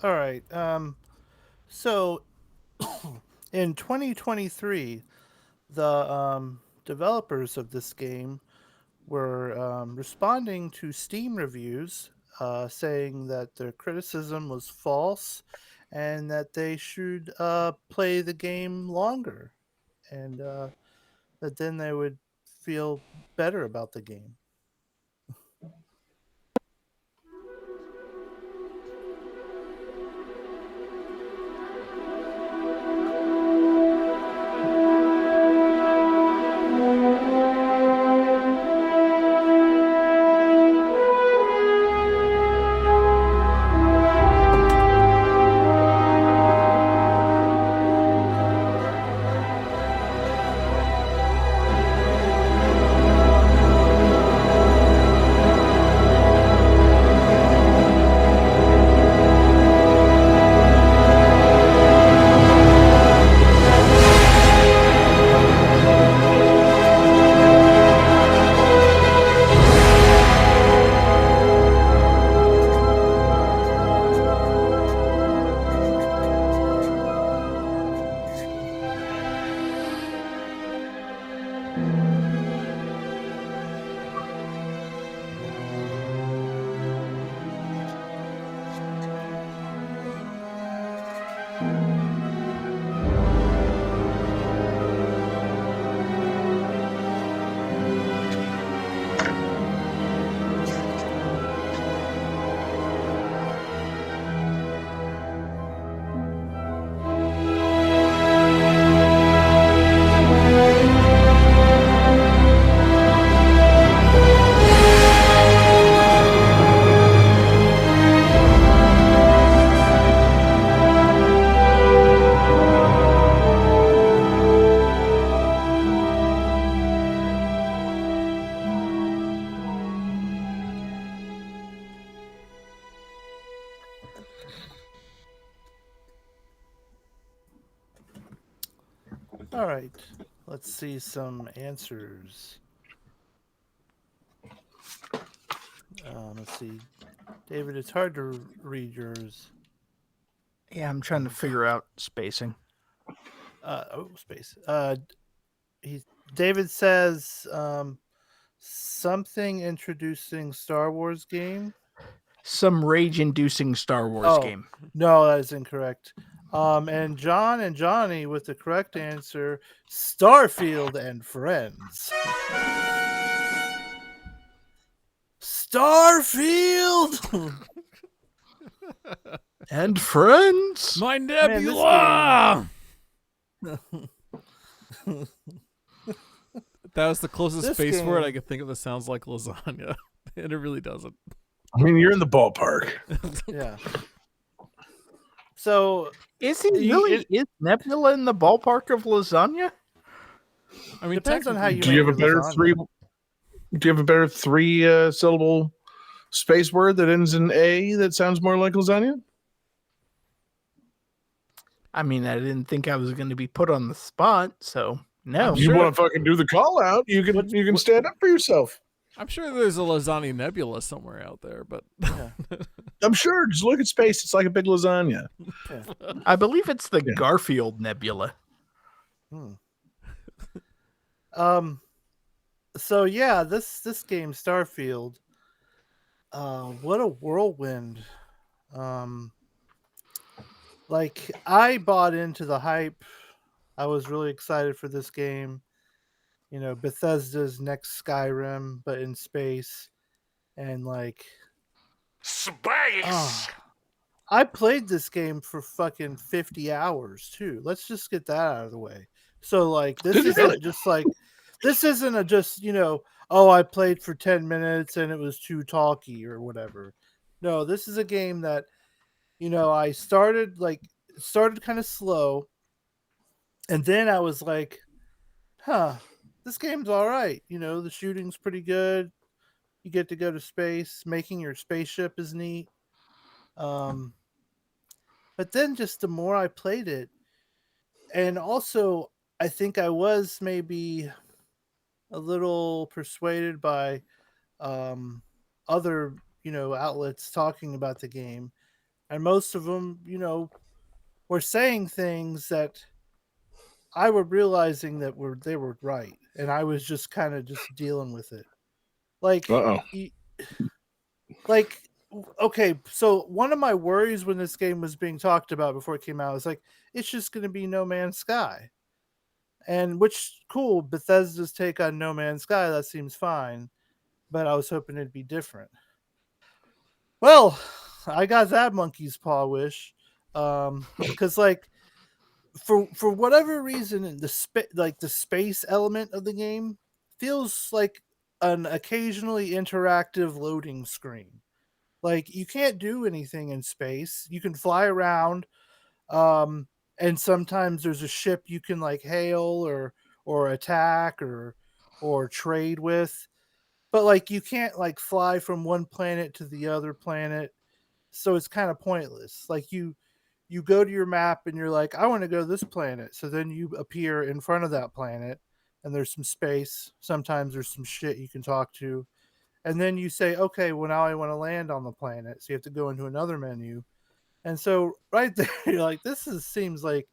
All right. So in 2023, the developers of this game were responding to Steam reviews, saying that their criticism was false and that they should play the game longer, and that then they would feel better about the game. All right, let's see some answers. Let's see, David. It's hard to read yours. Yeah, I'm trying to figure out spacing. Space. David says something introducing Star Wars game. Some rage-inducing Star Wars Oh. game. No, that is incorrect. And John and Johnny with the correct answer: Starfield and Friends. Starfield. And friends. My this nebula. That was the closest This space word I game- could think of that sounds like lasagna, and it really doesn't. I mean, you're in the ballpark. Yeah. So Is he You- really? Is Nebula in the ballpark of lasagna? I mean, Depends on how technically- you Do you make have a your better lasagna. three? Do you have a better three syllable space word that ends in A that sounds more like lasagna? I mean, I didn't think I was going to be put on the spot, so no. I'm You sure- want to fucking do the call out? You can stand up for yourself. I'm sure there's a lasagna nebula somewhere out there, but I'm sure. Just look at space. It's like a big lasagna. I believe it's the Yeah. Garfield Nebula. So yeah, this game Starfield, what a whirlwind. Like I bought into the hype. I was really excited for this game. You know, Bethesda's next Skyrim, but in space. And like Space. I played this game for fucking 50 hours too. Let's just get that out of the way. So like this Did you isn't really? just like this isn't a just, you know, oh, I played for 10 minutes and it was too talky or whatever. No, this is a game that, you know, I started kind of slow. And then I was like, huh, this game's all right. You know, the shooting's pretty good. You get to go to space. Making your spaceship is neat. But then just the more I played it, and also I think I was maybe a little persuaded by other, you know, outlets talking about the game. and most of them, were saying things that I were realizing that they were right, and I was just kind of just dealing with it. Like, Uh-oh. like, okay, so one of my worries when this game was being talked about before it came out was like, it's just going to be No Man's Sky, and which cool, Bethesda's take on No Man's Sky, that seems fine, but I was hoping it'd be different. Well, I got that monkey's paw wish, because like for whatever reason, the space element of the game feels like an occasionally interactive loading screen. Like you can't do anything in space. You can fly around, and sometimes there's a ship you can like hail or attack or trade with. But like you can't like fly from one planet to the other planet, so it's kind of pointless. Like you go to your map and you're like, I want to go to this planet. So then you appear in front of that planet and there's some space. Sometimes there's some shit you can talk to. And then you say, okay, well, now I want to land on the planet. So you have to go into another menu. And so right there, you're like, seems like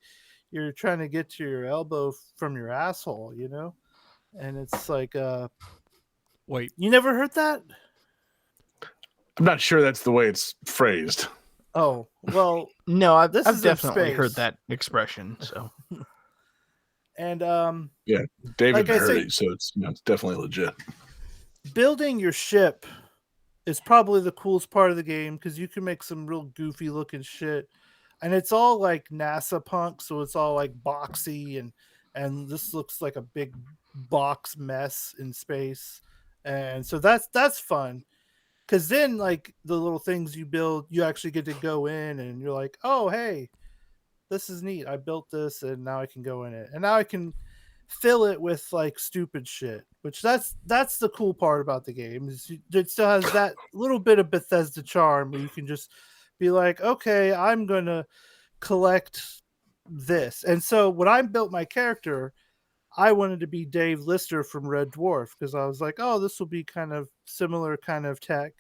you're trying to get to your elbow from your asshole, And it's like, Wait, you never heard that? I'm not sure that's the way it's phrased. Oh, well, No, I've This is in definitely heard space. that expression. So and David Like I heard say- it, so it's definitely legit. building your ship is probably the coolest part of the game because you can make some real goofy looking shit, and it's all like NASA punk, so it's all like boxy and this looks like a big box mess in space, and so that's fun because then like the little things you build, you actually get to go in and you're like, oh hey, this is neat. I built this and now I can go in it, and now I can fill it with like stupid shit, which that's the cool part about the game is it still has that little bit of Bethesda charm where you can just be like, okay, I'm gonna collect this. And so when I built my character, I wanted to be Dave Lister from Red Dwarf because I was like, oh, this will be kind of similar kind of tech.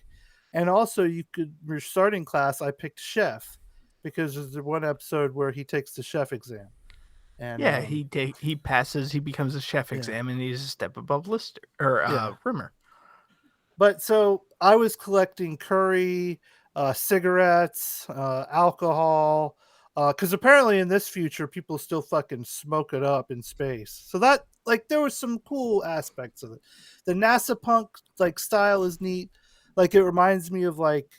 And also your starting class, I picked chef because there's the one episode where he takes the chef exam. And yeah, he passes. He becomes a chef Yeah. exam, and he's a step above Lister or Yeah. Rimmer. But so I was collecting curry, cigarettes, alcohol, because apparently in this future people still fucking smoke it up in space. So that like there was some cool aspects of it. The NASA punk like style is neat. Like it reminds me of like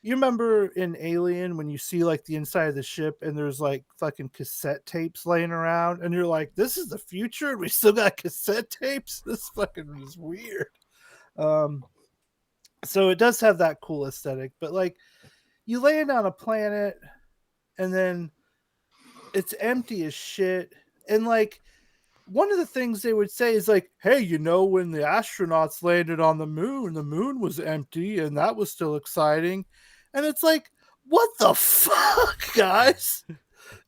you remember in Alien when you see like the inside of the ship and there's like fucking cassette tapes laying around and you're like, this is the future and we still got cassette tapes? This fucking is weird. So it does have that cool aesthetic, but like you land on a planet and then it's empty as shit. And like one of the things they would say is like, hey, when the astronauts landed on the moon was empty and that was still exciting. And it's like, what the fuck, guys?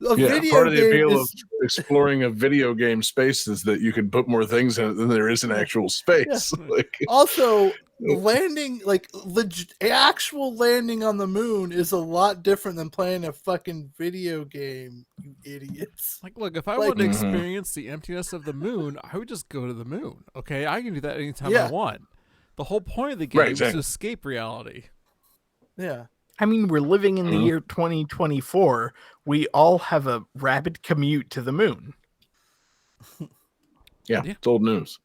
Part of the appeal of exploring a video game space is that you can put more things in it than there is in actual space. Yeah. Like, Also, landing, like actual landing on the moon is a lot different than playing a fucking video game, you idiots. like, look, if I Like- wanted to Mhm. experience the emptiness of the moon, I would just go to the moon. Okay, I can do that anytime Yeah. I want. The whole point of the game Right, is exactly. to escape reality. Yeah. I mean, we're living in the Mhm. year 2024. We all have a rapid commute to the moon. yeah, Yeah. it's old news.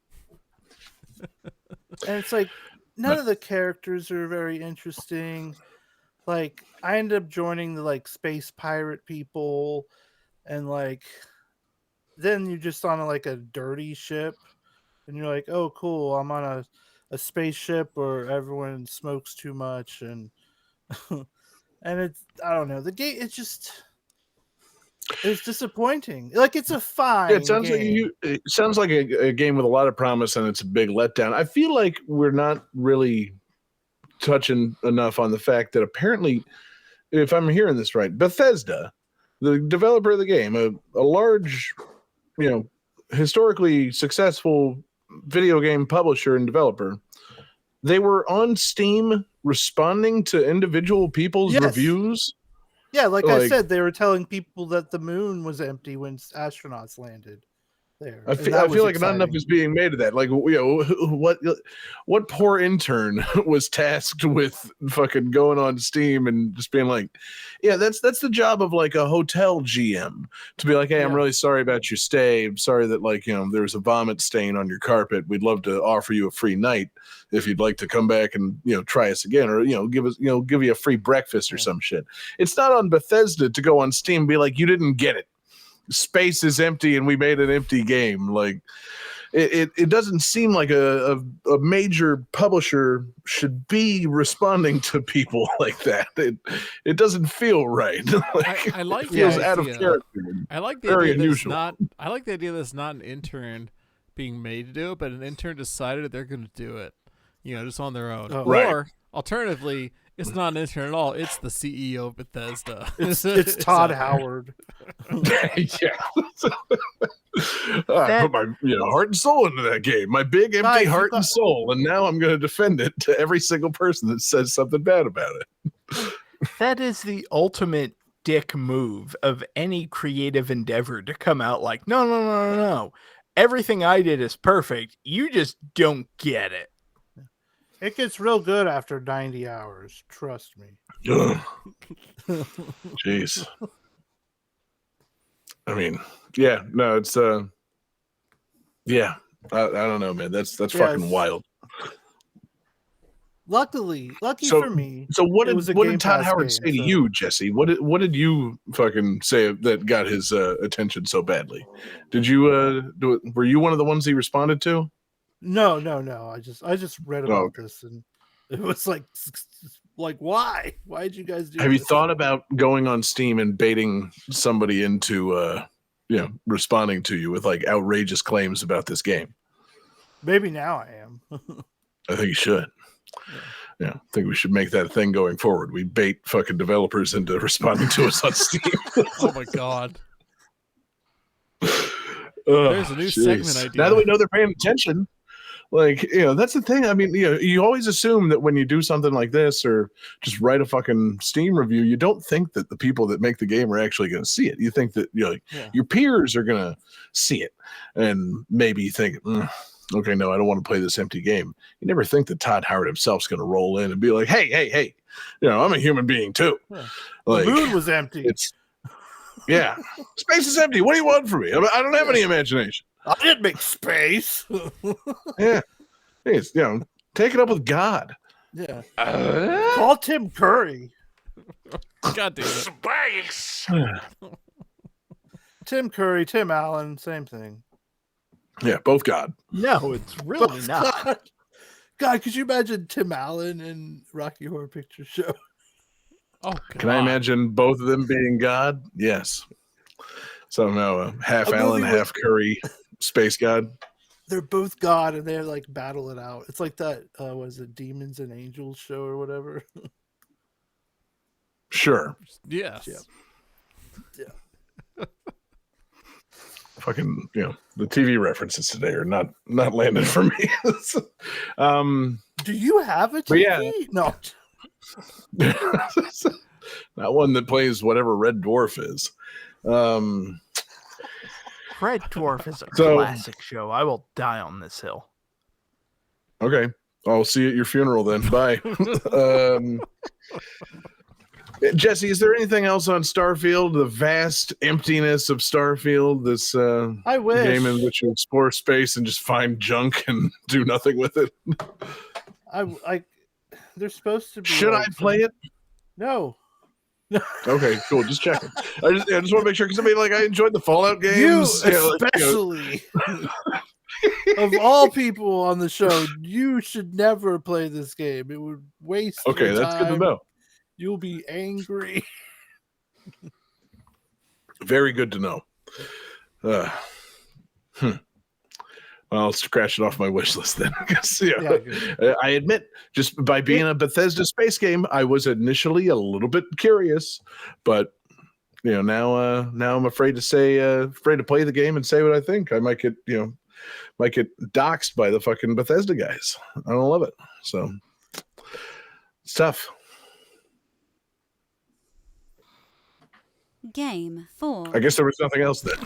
And it's like none of the characters are very interesting. Like I ended up joining the like space pirate people, and like then you're just on a dirty ship, and you're like, oh cool, I'm on a spaceship where everyone smokes too much, and and it's I don't know, the game it's disappointing. Like it's a fine Yeah, it sounds game. it sounds like a game with a lot of promise, and it's a big letdown. I feel like we're not really touching enough on the fact that apparently, if I'm hearing this right, Bethesda, the developer of the game, a large, historically successful video game publisher and developer, they were on Steam responding to individual people's Yes. reviews Yeah, like I Like- said, they were telling people that the moon was empty when astronauts landed there. I and feel, that I was feel like not enough exciting. is being made of that. Like, what poor intern was tasked with fucking going on Steam and just being like, yeah, that's the job of like a hotel GM to be like, hey, I'm Yeah. really sorry about your stay. I'm sorry that like, there was a vomit stain on your carpet. We'd love to offer you a free night if you'd like to come back and, try us again, or, give you a free breakfast or Yeah. some shit. It's not on Bethesda to go on Steam and be like, you didn't get it. Space is empty and we made an empty game. Like it doesn't seem like a major publisher should be responding to people like that. It doesn't feel right. Like, I like it the feels out of idea. character. I like the Very idea that it's unusual. not. I like the idea that it's not an intern being made to do it, but an intern decided that they're going to do it. Just on their own. Oh. Right. Or alternatively, it's not an intern at all. It's the CEO of Bethesda. It's Todd So- Howard. Yeah. I put my heart and soul into that game. My big empty Guys, you heart and got- soul, and now I'm going to defend it to every single person that says something bad about it. That is the ultimate dick move of any creative endeavor to come out like, no. Everything I did is perfect. You just don't get it. It gets real good after 90 hours. Trust me. Ugh. Jeez. I mean, yeah, no, it's yeah. I don't know, man. That's Yeah, fucking it's- wild. Lucky So- for me. So what It did was a what Game did Todd Pass Howard game, say to so- you, Jesse? What did you fucking say that got his attention so badly? Did you do it? Were you one of the ones he responded to? No. I just read about okay. this and it was like why? Why did you guys do Have you this? thought about going on Steam and baiting somebody into responding to you with like outrageous claims about this game? Maybe now I am. I think you should. Yeah, I think we should make that a thing going forward. We bait fucking developers into responding to us on Steam. Oh my god. There's a new segment idea. Now that we know they're paying attention, like, that's the thing. I mean, you always assume that when you do something like this or just write a fucking Steam review, you don't think that the people that make the game are actually going to see it. You think that Yeah. your peers are going to see it and maybe think, okay, no, I don't want to play this empty game. You never think that Todd Howard himself's going to roll in and be like, hey, I'm a human being too. Yeah. Like, The moon was empty. it's yeah, space is empty. What do you want from me? I don't have any imagination. I didn't make space. Yeah, it's, take it up with God. Yeah. Call Tim Curry. God damn it. Space. Tim Curry, Tim Allen, same thing. Yeah, both God. No, it's really not. God, could you imagine Tim Allen in Rocky Horror Picture Show? Oh god. Can I imagine both of them being God? Yes. Somehow, half A movie Allen, with- half Curry, space God. They're both God and they're like battle it out. It's like that was it Demons and Angels show or whatever. Sure. Yes. Yeah. Fucking, the TV references today are not landing for me. Do you have a TV? But yeah. No. Not one that plays whatever Red Dwarf is. Red Dwarf is a So- classic show. I will die on this hill. Okay. I'll see you at your funeral then. Bye. Jesse, is there anything else on Starfield? The vast emptiness of Starfield, this I wish. game in which you explore space and just find junk and do nothing with it. I they're supposed to be. Should I like play it? No. Okay, cool. Just checking. I just want to make sure because I enjoyed the Fallout You games. especially. Of all people on the show, you should never play this game. It would waste. Okay, your that's good to time. know. You'll be angry. Very good to know. Well, I'll scratch it off my wish list then. 'Cause, Yeah, good. I admit, just by being a Bethesda space game, I was initially a little bit curious, but now I'm afraid to play the game and say what I think. I might get doxxed by the fucking Bethesda guys. I don't love it, so it's tough. Game 4. I guess there was nothing else then.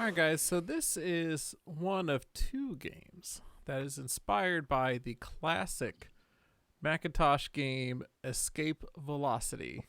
Alright guys, so this is one of two games that is inspired by the classic Macintosh game Escape Velocity.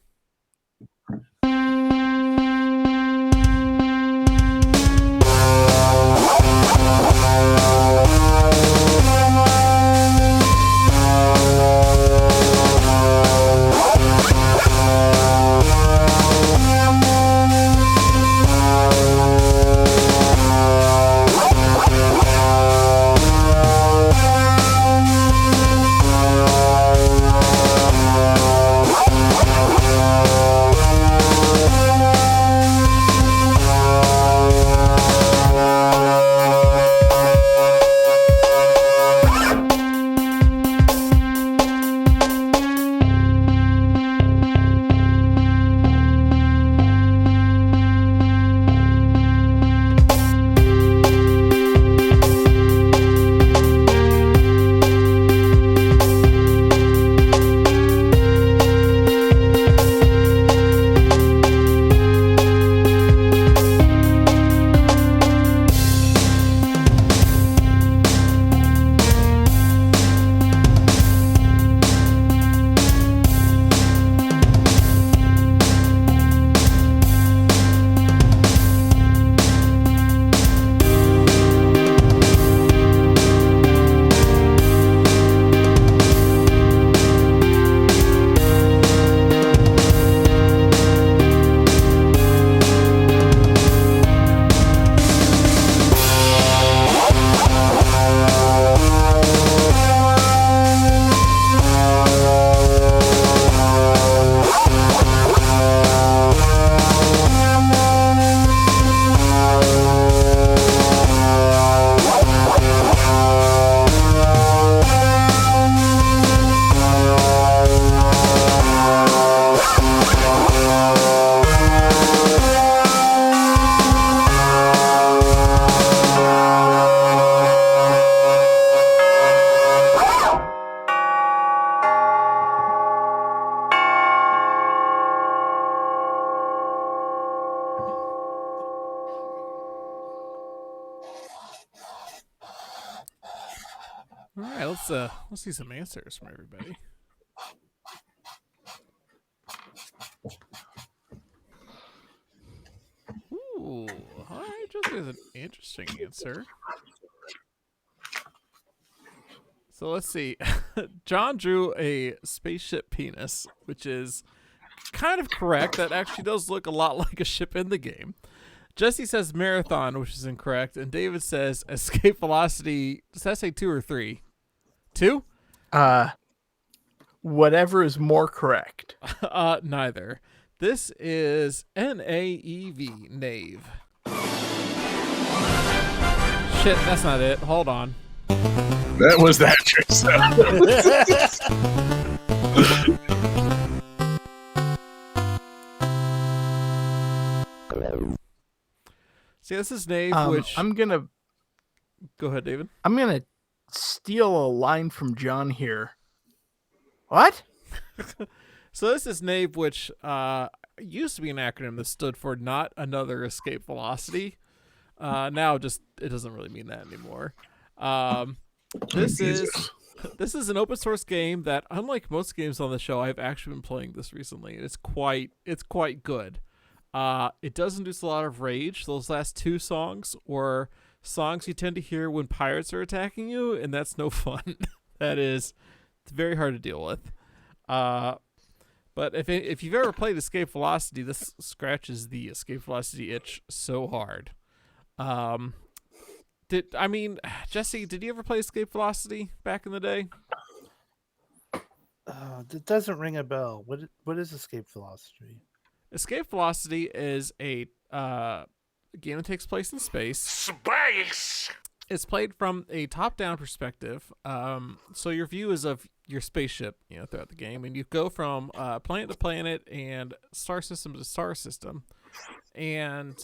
let's see some answers from everybody. Ooh, all right, just is an interesting answer. So let's see. John drew a spaceship penis, which is kind of correct. That actually does look a lot like a ship in the game. Jesse says marathon, which is incorrect, and David says escape velocity. Does that say 2 or 3? 2? Whatever is more correct. Neither. This is NAEV, Nave. Shit, that's not it. Hold on. That was that See, this is Nave, which I'm gonna go ahead, David. steal a line from John here. What? So this is NAVE, which used to be an acronym that stood for Not Another Escape Velocity. Now just it doesn't really mean that anymore. This is an open source game that, unlike most games on the show, I've actually been playing this recently. It's quite good. It does induce a lot of rage. Those last 2 songs were songs you tend to hear when pirates are attacking you, and that's no fun. It's very hard to deal with. But if you've ever played Escape Velocity, this scratches the Escape Velocity itch so hard. Jesse, did you ever play Escape Velocity back in the day? It doesn't ring a bell. What is Escape Velocity? Escape Velocity is a game that takes place in space. Space. It's played from a top-down perspective. So your view is of your spaceship, throughout the game, and you go from planet to planet and star system to star system, and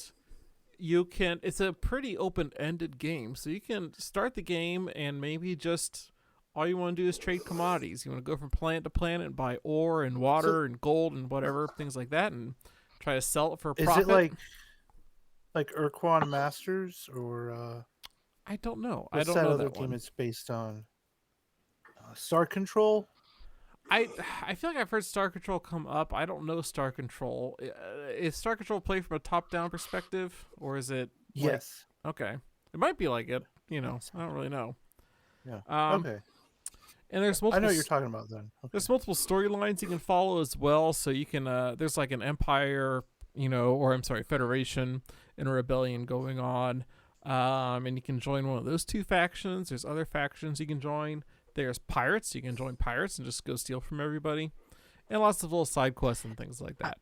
it's a pretty open-ended game. So you can start the game and maybe just all you want to do is trade commodities. You want to go from planet to planet and buy ore and water and gold and whatever, things like that, and try to sell it for a profit. Is it like Urquan Masters or I don't know. what's I don't know other that game one. it's based on? Star Control? I feel like I've heard Star Control come up. I don't know Star Control. Is Star Control played from a top-down perspective, or is it? Yes. Okay. It might be like it. I don't really know. Yeah. Okay. And there's multiple. I know what you're talking about then. Okay. There's multiple storylines you can follow as well. So you can. There's like an empire, Federation and a rebellion going on. And you can join one of those 2 factions. There's other factions you can join. There's pirates. You can join pirates and just go steal from everybody. And lots of little side quests and things like that.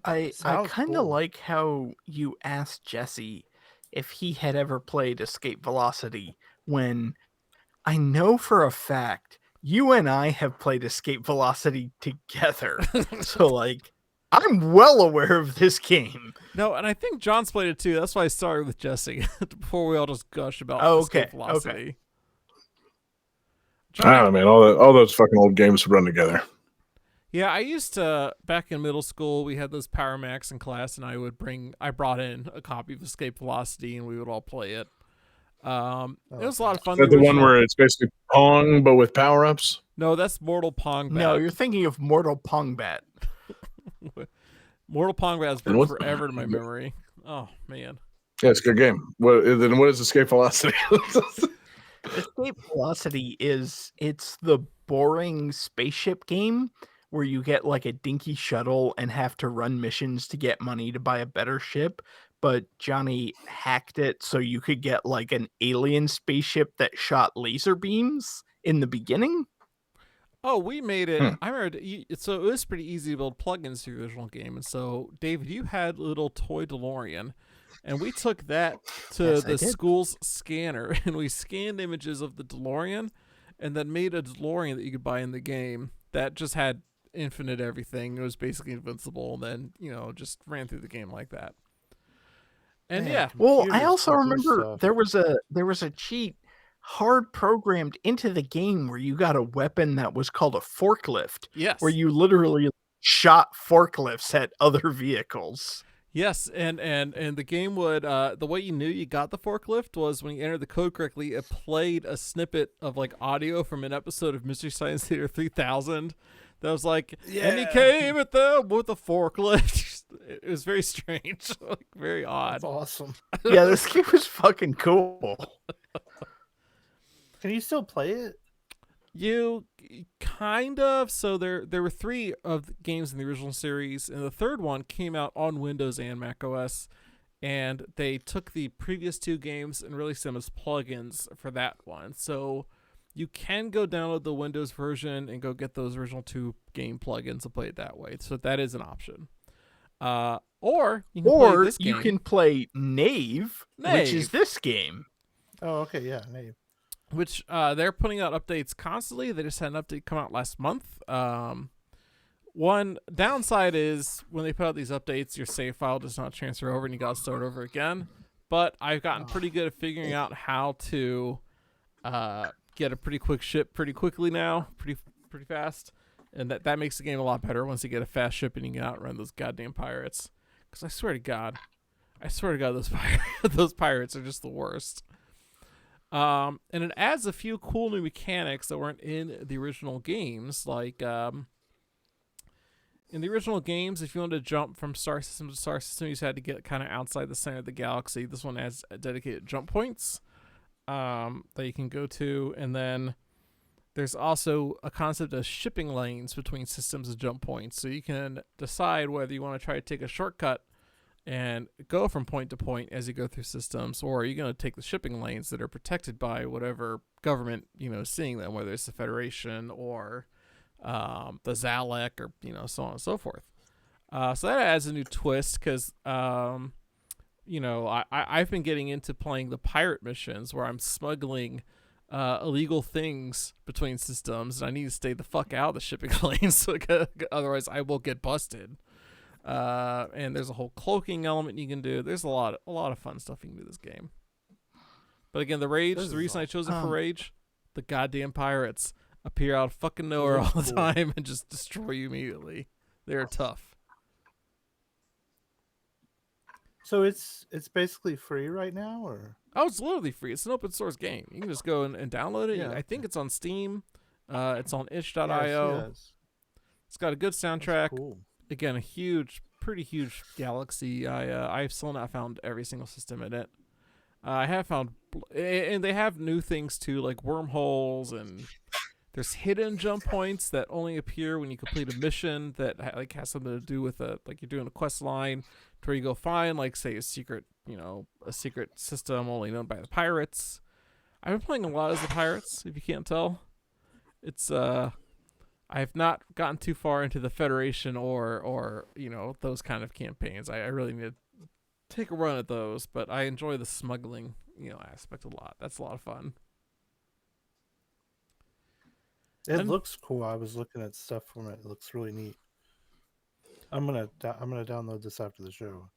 I Sounds kind of cool. like how you asked Jesse if he had ever played Escape Velocity, when I know for a fact you and I have played Escape Velocity together. So I'm well aware of this game. No, and I think John's played it too. That's why I started with Jesse before we all just gush about Okay, Escape Velocity. okay. I don't know, man. All those fucking old games run together. Yeah, I used to, back in middle school, we had those Power Max in class, and I brought in a copy of Escape Velocity, and we would all play it. It was a lot of fun. Is that the one where it's basically Pong, but with power-ups? No, that's Mortal Pong Bat. No, you're thinking of Mortal Pong Bat. Mortal Pong Bat has been forever in my memory. Oh, man. Yeah, it's a good game. What is Escape Velocity? Escape Velocity it's the boring spaceship game where you get like a dinky shuttle and have to run missions to get money to buy a better ship. But Johnny hacked it so you could get like an alien spaceship that shot laser beams in the beginning. Oh, we made it. I remember. So it was pretty easy to build plugins to your original game. And so, David, you had a little toy DeLorean. And we took that to Yes, I the did. school's scanner, and we scanned images of the DeLorean, and then made a DeLorean that you could buy in the game that just had infinite everything. It was basically invincible, and then just ran through the game like that. And Man, yeah, Well, I computers also can do remember stuff. there was a cheat hard programmed into the game where you got a weapon that was called a forklift, yes, where you literally shot forklifts at other vehicles. Yes, and the game would the way you knew you got the forklift was when you entered the code correctly, it played a snippet of like audio from an episode of Mystery Science Theater 3000 that was like, and he came at them with a forklift. It was very strange, like very odd. That's awesome. Yeah, this game was fucking cool. Can you still play it? You kind of. So there were 3 of the games in the original series, and the third one came out on Windows and Mac OS. And they took the previous 2 games and released them as plugins for that one. So you can go download the Windows version and go get those original 2 game plugins and play it that way. So that is an option. Or you can play this game. You can play Knave, which is this game. Oh, okay, yeah. Maybe. Which they're putting out updates constantly. They just had an update come out last month. One downside is when they put out these updates, your save file does not transfer over and you got to start over again. But I've gotten pretty good at figuring out how to get a pretty quick ship pretty quickly now, pretty fast. And that makes the game a lot better once you get a fast ship and you can outrun those goddamn pirates. Because I swear to God, those pirates are just the worst. And it adds a few cool new mechanics that weren't in the original games. Like, in the original games, if you wanted to jump from star system to star system, you just had to get kind of outside the center of the galaxy. This one has dedicated jump points that you can go to. And then there's also a concept of shipping lanes between systems and jump points. So you can decide whether you want to try to take a shortcut and go from point to point as you go through systems, or are you going to take the shipping lanes that are protected by whatever government, is seeing them, whether it's the Federation or the Zalek or, so on and so forth. So that adds a new twist because, I've been getting into playing the pirate missions where I'm smuggling illegal things between systems, and I need to stay the fuck out of the shipping lanes, otherwise I will get busted. And there's a whole cloaking element you can do. There's a lot of fun stuff you can do this game. But again, the reason I chose it for Rage, the goddamn pirates appear out of fucking nowhere all the time and just destroy you immediately. They're tough. So it's basically free right now, or? Oh, it's literally free. It's an open source game. You can just go and download it. Yeah. I think it's on Steam. It's on itch.io. Yes. It's got a good soundtrack. Cool. Again, a pretty huge galaxy. I've still not found every single system in it. I have found, and they have new things too, like wormholes, and there's hidden jump points that only appear when you complete a mission that has something to do with like you're doing a quest line to where you go find, like, say, a secret system only known by the pirates. I've been playing a lot as the pirates, if you can't tell. It's I have not gotten too far into the Federation or those kind of campaigns. I really need to take a run at those, but I enjoy the smuggling aspect a lot. That's a lot of fun. It looks cool. I was looking at stuff from it. It looks really neat. I'm gonna download this after the show.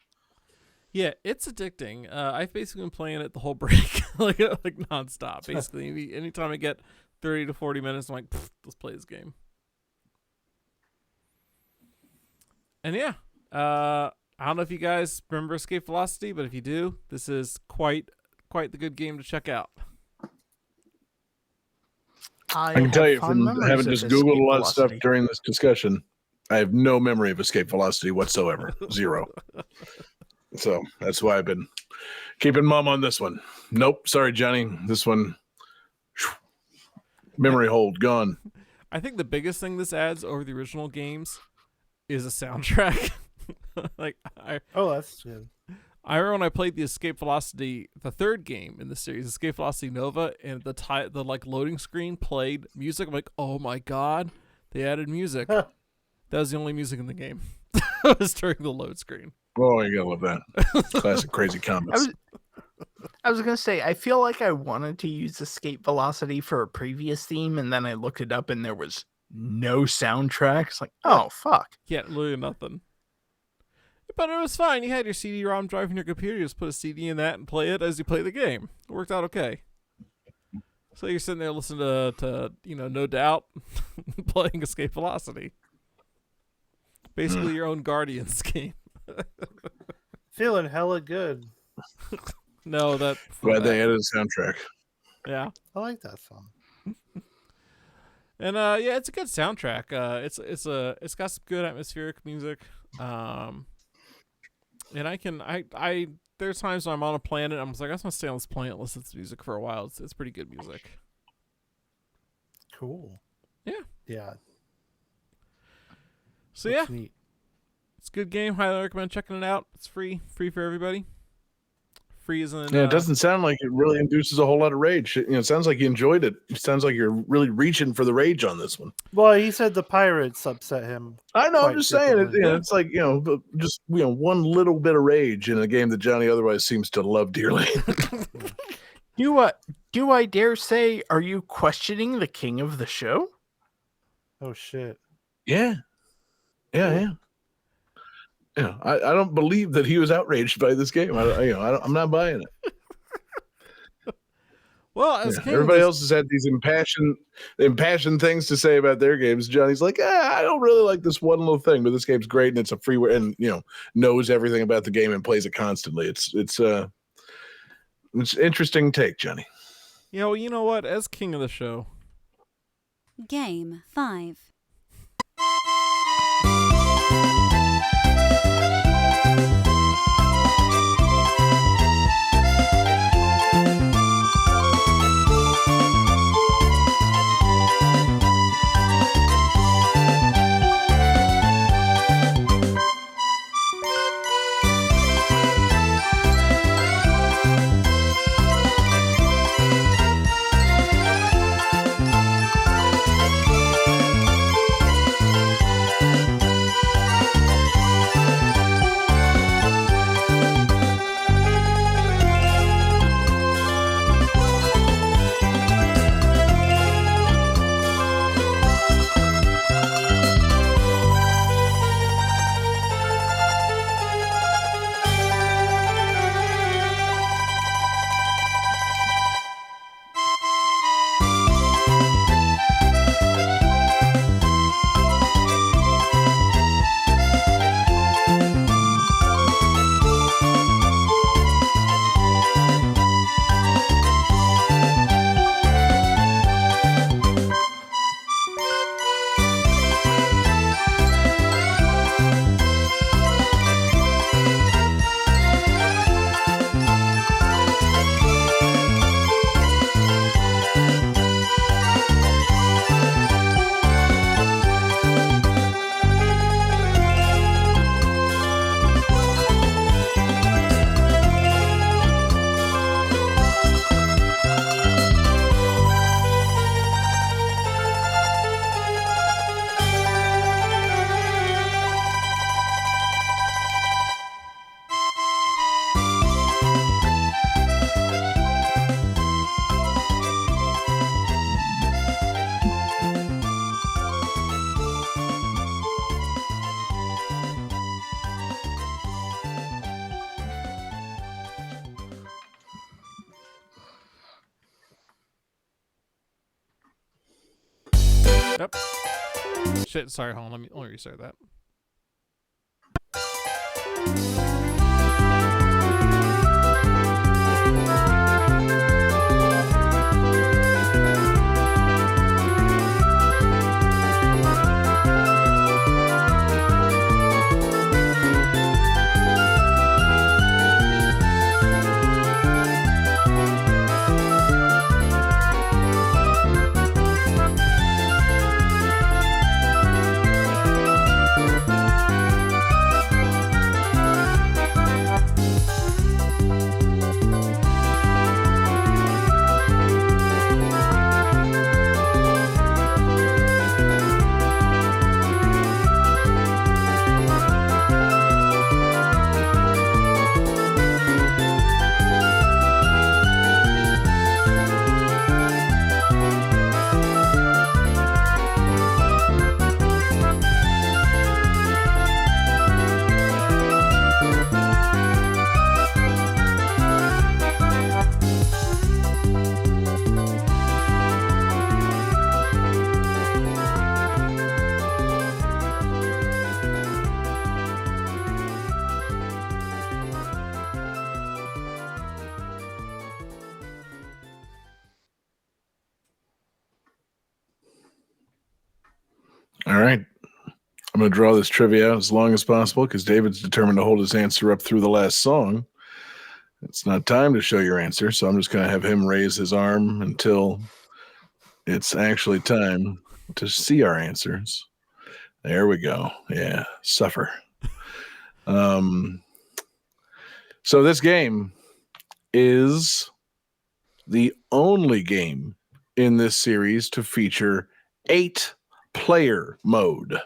Yeah, it's addicting. I've basically been playing it the whole break, like nonstop. Basically, anytime I get 30 to 40 minutes, I'm like, let's play this game. And yeah, I don't know if you guys remember Escape Velocity, but if you do, this is quite the good game to check out. I can tell you from having just Googled a lot of stuff during this discussion, I have no memory of Escape Velocity whatsoever. Zero. So that's why I've been keeping mum on this one. Nope. Sorry, Johnny. This one, memory hold gone. I think the biggest thing this adds over the original games is a soundtrack. That's good. I remember when I played the Escape Velocity, the third game in the series, Escape Velocity Nova, and the loading screen played music. I'm like, oh my god, they added music. That was the only music in the game. It was during the load screen. Oh, you gotta love that. Classic Crazy Comics. I was gonna say, I feel like I wanted to use Escape Velocity for a previous theme, and then I looked it up, and there was no soundtrack. It's like, oh fuck. Yeah, literally nothing. But it was fine. You had your CD-ROM drive in your computer. You just put a CD in that and play it as you play the game. It worked out okay. So you're sitting there listening to No Doubt, playing Escape Velocity. Basically your own Guardians game. Feeling hella good. No, that. Glad they added a soundtrack. Yeah. I like that song. And yeah, it's a good soundtrack. It's got some good atmospheric music. And I there's times when I'm on a planet, I'm just like, I just want to stay on this planet, listen to this music for a while. It's pretty good music. Cool. Yeah. Yeah. So yeah, Looks neat. it's a good game. Highly recommend checking it out. It's free for everybody. Free as in Yeah, it doesn't sound like it really induces a whole lot of rage. It sounds like you enjoyed it. It sounds like you're really reaching for the rage on this one. Well, he said the pirates upset him. I know. I'm Quite just saying it. frequently. It's like just one little bit of rage in a game that Johnny otherwise seems to love dearly. Do I dare say, are you questioning the king of the show? Oh shit. Yeah. I don't believe that he was outraged by this game. I'm not buying it. Well, as king of Everybody this- else has had these impassioned things to say about their games. Johnny's like, I don't really like this one little thing, but this game's great and it's a freeware and knows everything about the game and plays it constantly. It's interesting take, Johnny. you know what? As king of the show, Game 5. Yep. Shit, sorry, hold on. Let me restart that. All right. I'm going to draw this trivia out as long as possible because David's determined to hold his answer up through the last song. It's not time to show your answer, so I'm just going to have him raise his arm until it's actually time to see our answers. There we go. Yeah, suffer. So this game is the only game in this series to feature 8-player mode.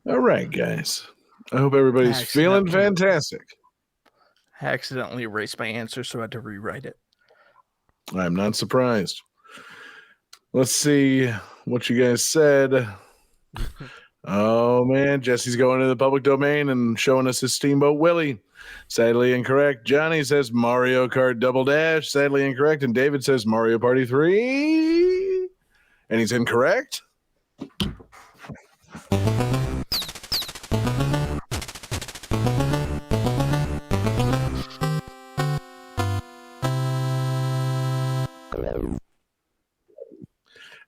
All right, guys. I hope everybody's feeling fantastic. I accidentally erased my answer, so I had to rewrite it. I'm not surprised. Let's see what you guys said. Oh, man. Jesse's going to the public domain and showing us his Steamboat Willie. Sadly incorrect. Johnny says Mario Kart Double Dash. Sadly incorrect. And David says Mario Party 3. And he's incorrect.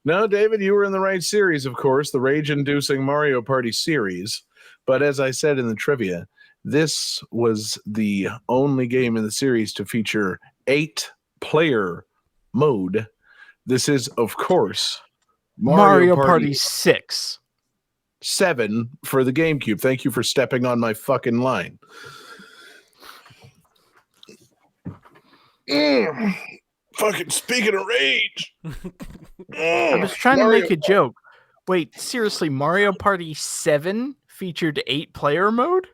No, David, you were in the right series, of course, the rage-inducing Mario Party series. But as I said in the trivia, this was the only game in the series to feature 8-player mode. This is, of course, Mario Party 6. 7 for the GameCube. Thank you for stepping on my fucking line. Fucking speaking of rage. I was trying to make a joke. Wait, seriously, Mario Party 7 featured 8-player mode?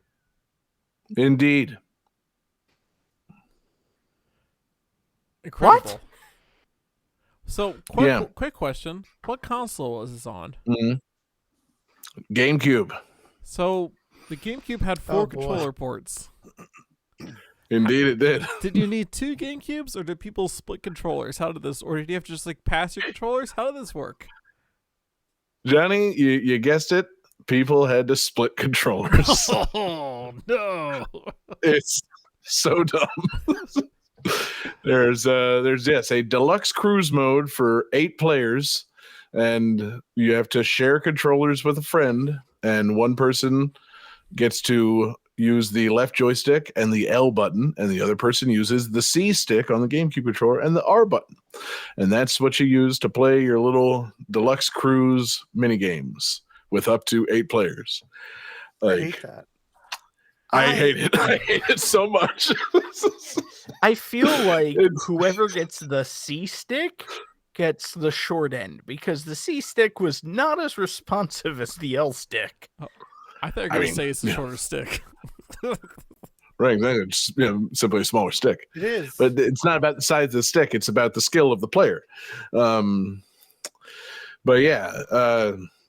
Indeed. Incredible. What? So, quick question. What console was this on? GameCube. So, the GameCube had 4 controller ports. Indeed it did. Did you need 2 GameCubes, or did people split controllers? How did this, or did you have to just like pass your controllers? How did this work? Johnny, you guessed it. People had to split controllers. Oh no! It's so dumb. There's a deluxe cruise mode for 8 players, and you have to share controllers with a friend, and one person gets to use the left joystick and the L button, and the other person uses the C stick on the GameCube controller and the R button. And that's what you use to play your little deluxe cruise mini games with up to 8 players. I hate that. I hate it. I hate it so much. I feel like whoever gets the C stick gets the short end, because the C stick was not as responsive as the L stick. I thought you were going to say it's a shorter stick. Right. Then it's simply a smaller stick. It is. But it's not about the size of the stick; it's about the skill of the player. But yeah,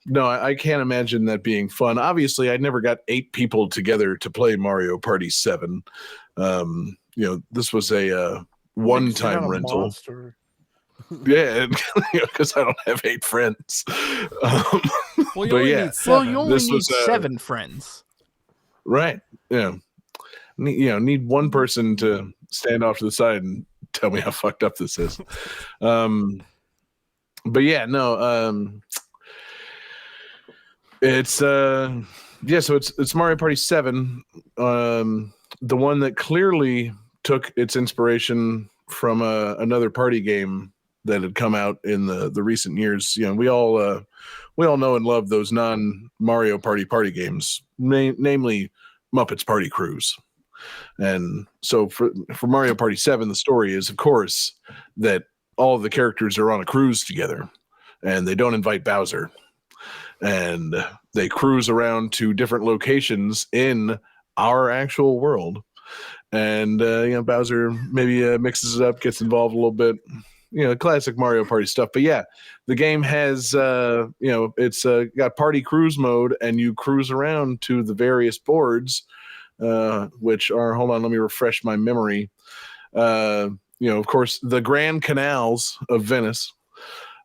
no, I can't imagine that being fun. Obviously, I never got 8 people together to play Mario Party 7. This was a one-time Kinda rental. monster. Yeah, because I don't have 8 friends. Well, you But only yeah. need 7. Well, you only This need was, 7 friends. Right. Yeah. Need one person to stand off to the side and tell me how fucked up this is. But yeah, no. It's so it's Mario Party 7. The one that clearly took its inspiration from another party game that had come out in the recent years. We all know and love those non-Mario party games, namely Muppets Party Cruise. And so for Mario Party 7, the story is, of course, that all of the characters are on a cruise together, and they don't invite Bowser. And they cruise around to different locations in our actual world. And Bowser maybe mixes it up, gets involved a little bit. Classic Mario Party stuff. But yeah, the game has it's got party cruise mode, and you cruise around to the various boards, which are, hold on, let me refresh my memory. Of course, the Grand Canals of Venice,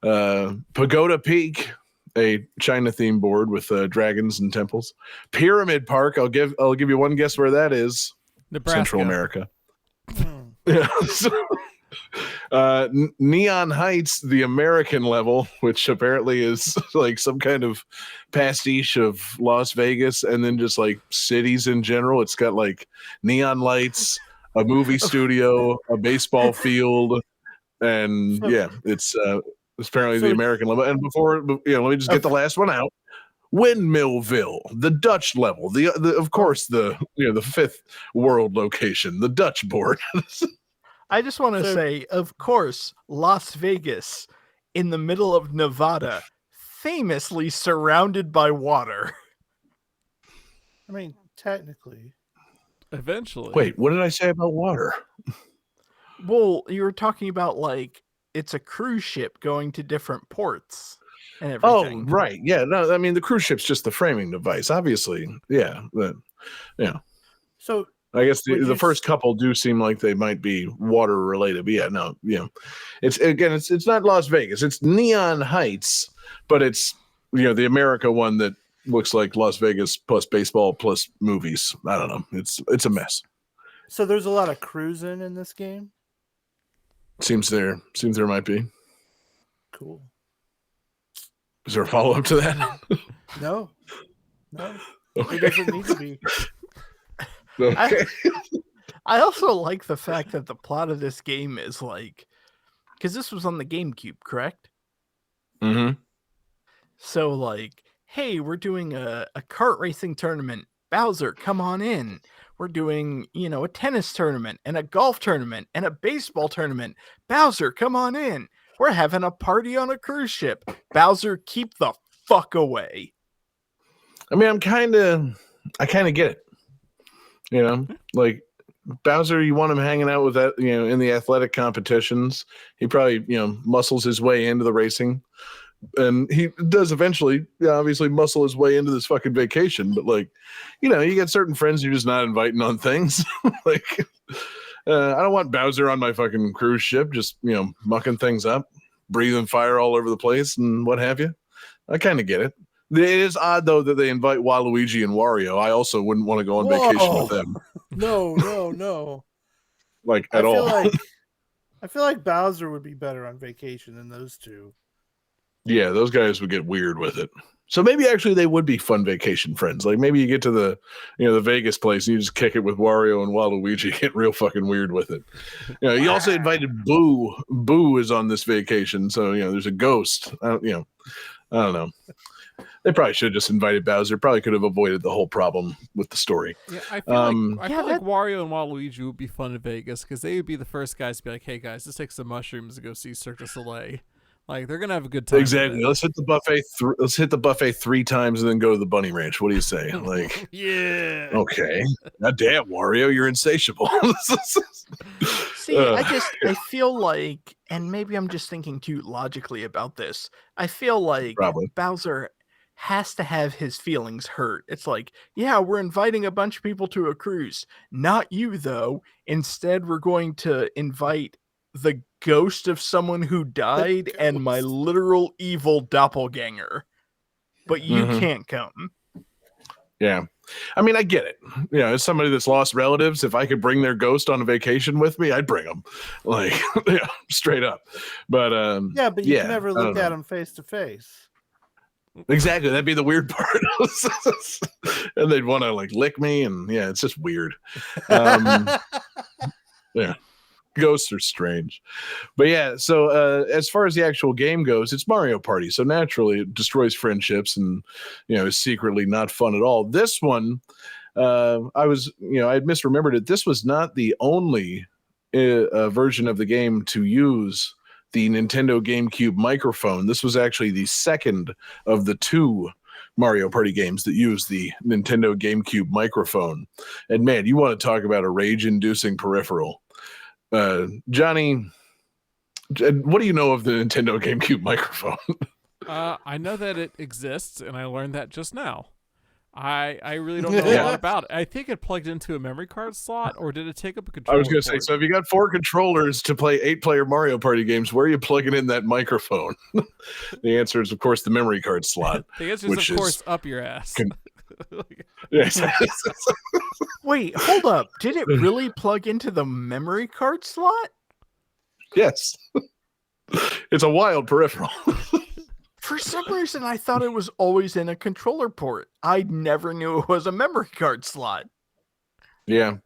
Pagoda Peak, a China themed board with dragons and temples, Pyramid Park. I'll give you one guess where that is. Nebraska. Central America. Hmm. Yeah. Neon Heights, the American level, which apparently is like some kind of pastiche of Las Vegas, and then just like cities in general. It's got like neon lights, a movie studio, a baseball field, and yeah, it's apparently the American level. And before, let me just get the last one out. Windmillville, the Dutch level, the of course the 5th world location, the Dutch board. I just want to say, of course, Las Vegas, in the middle of Nevada, famously surrounded by water. I mean, technically. Eventually. Wait, what did I say about water? Well, you were talking about like it's a cruise ship going to different ports and everything. Oh, right. Yeah. No, I mean the cruise ship's just the framing device, obviously. Yeah. So I guess would the you first couple do seem like they might be water related, but yeah, no, it's not Las Vegas, it's Neon Heights, but it's the America one that looks like Las Vegas plus baseball plus movies. I don't know. It's a mess. So there's a lot of cruising in this game. Seems there might be. Cool. Is there a follow up to that? No. Okay. It doesn't need to be. Okay. I also like the fact that the plot of this game is like, because this was on the GameCube, correct? Mm-hmm. So like, hey, we're doing a kart racing tournament. Bowser, come on in. We're doing, a tennis tournament and a golf tournament and a baseball tournament. Bowser, come on in. We're having a party on a cruise ship. Bowser, keep the fuck away. I mean, I kind of get it. Like Bowser, you want him hanging out with that, in the athletic competitions. He probably, muscles his way into the racing. And he does eventually, obviously, muscle his way into this fucking vacation. But like, you get certain friends you're just not inviting on things. Like, I don't want Bowser on my fucking cruise ship, just mucking things up, breathing fire all over the place, and what have you. I kind of get it. It is odd though that they invite Waluigi and Wario. I also wouldn't want to go on vacation with them. No. Like at all. I feel like Bowser would be better on vacation than those two. Yeah, those guys would get weird with it. So maybe actually they would be fun vacation friends. Like maybe you get to the the Vegas place and you just kick it with Wario and Waluigi, get real fucking weird with it. You also invited Boo. Boo is on this vacation, so there's a ghost. I don't know. They probably should have just invited Bowser. Probably could have avoided the whole problem with the story. Yeah, I feel like Wario and Waluigi would be fun in Vegas because they would be the first guys to be like, "Hey guys, let's take some mushrooms and go see Cirque du Soleil." Like they're gonna have a good time. Exactly. Let's hit the buffet. Let's hit the buffet 3 times and then go to the bunny ranch. What do you say? Like, yeah. okay, God damn, Wario, you're insatiable. See, I feel like, and maybe I'm just thinking too logically about this. I feel like Probably. Bowser has to have his feelings hurt. It's like, yeah, we're inviting a bunch of people to a cruise. Not you, though. Instead, we're going to invite the ghost of someone who died and my literal evil doppelganger. But you Mhm. can't come. Yeah. I mean, I get it. You know, as somebody that's lost relatives, if I could bring their ghost on a vacation with me, I'd bring them. Like, yeah, straight up. But Yeah, but you yeah, can never I look don't know. at them face to face. Exactly. That'd be the weird part. And they'd want to like lick me, and yeah, it's just weird. Yeah. Ghosts are strange. But yeah, so as far as the actual game goes, it's Mario Party. So naturally it destroys friendships and is secretly not fun at all. This one, I had misremembered it. This was not the only version of the game to use the Nintendo GameCube microphone. This was actually the second of the 2 Mario Party games that use the Nintendo GameCube microphone. And man, you want to talk about a rage-inducing peripheral. Johnny, what do you know of the Nintendo GameCube microphone? I know that it exists, and I learned that just now. I really don't know a lot about it. I think it plugged into a memory card slot, or did it take up a I controller? was going to say, so if you got 4 controllers to play 8-player Mario Party games, where are you plugging in that microphone? The answer is, of course, the memory card slot. The answer is, of course, up your ass. Yes. Wait, hold up. Did it really plug into the memory card slot? Yes. It's a wild peripheral. For some reason, I thought it was always in a controller port. I never knew it was a memory card slot. Yeah.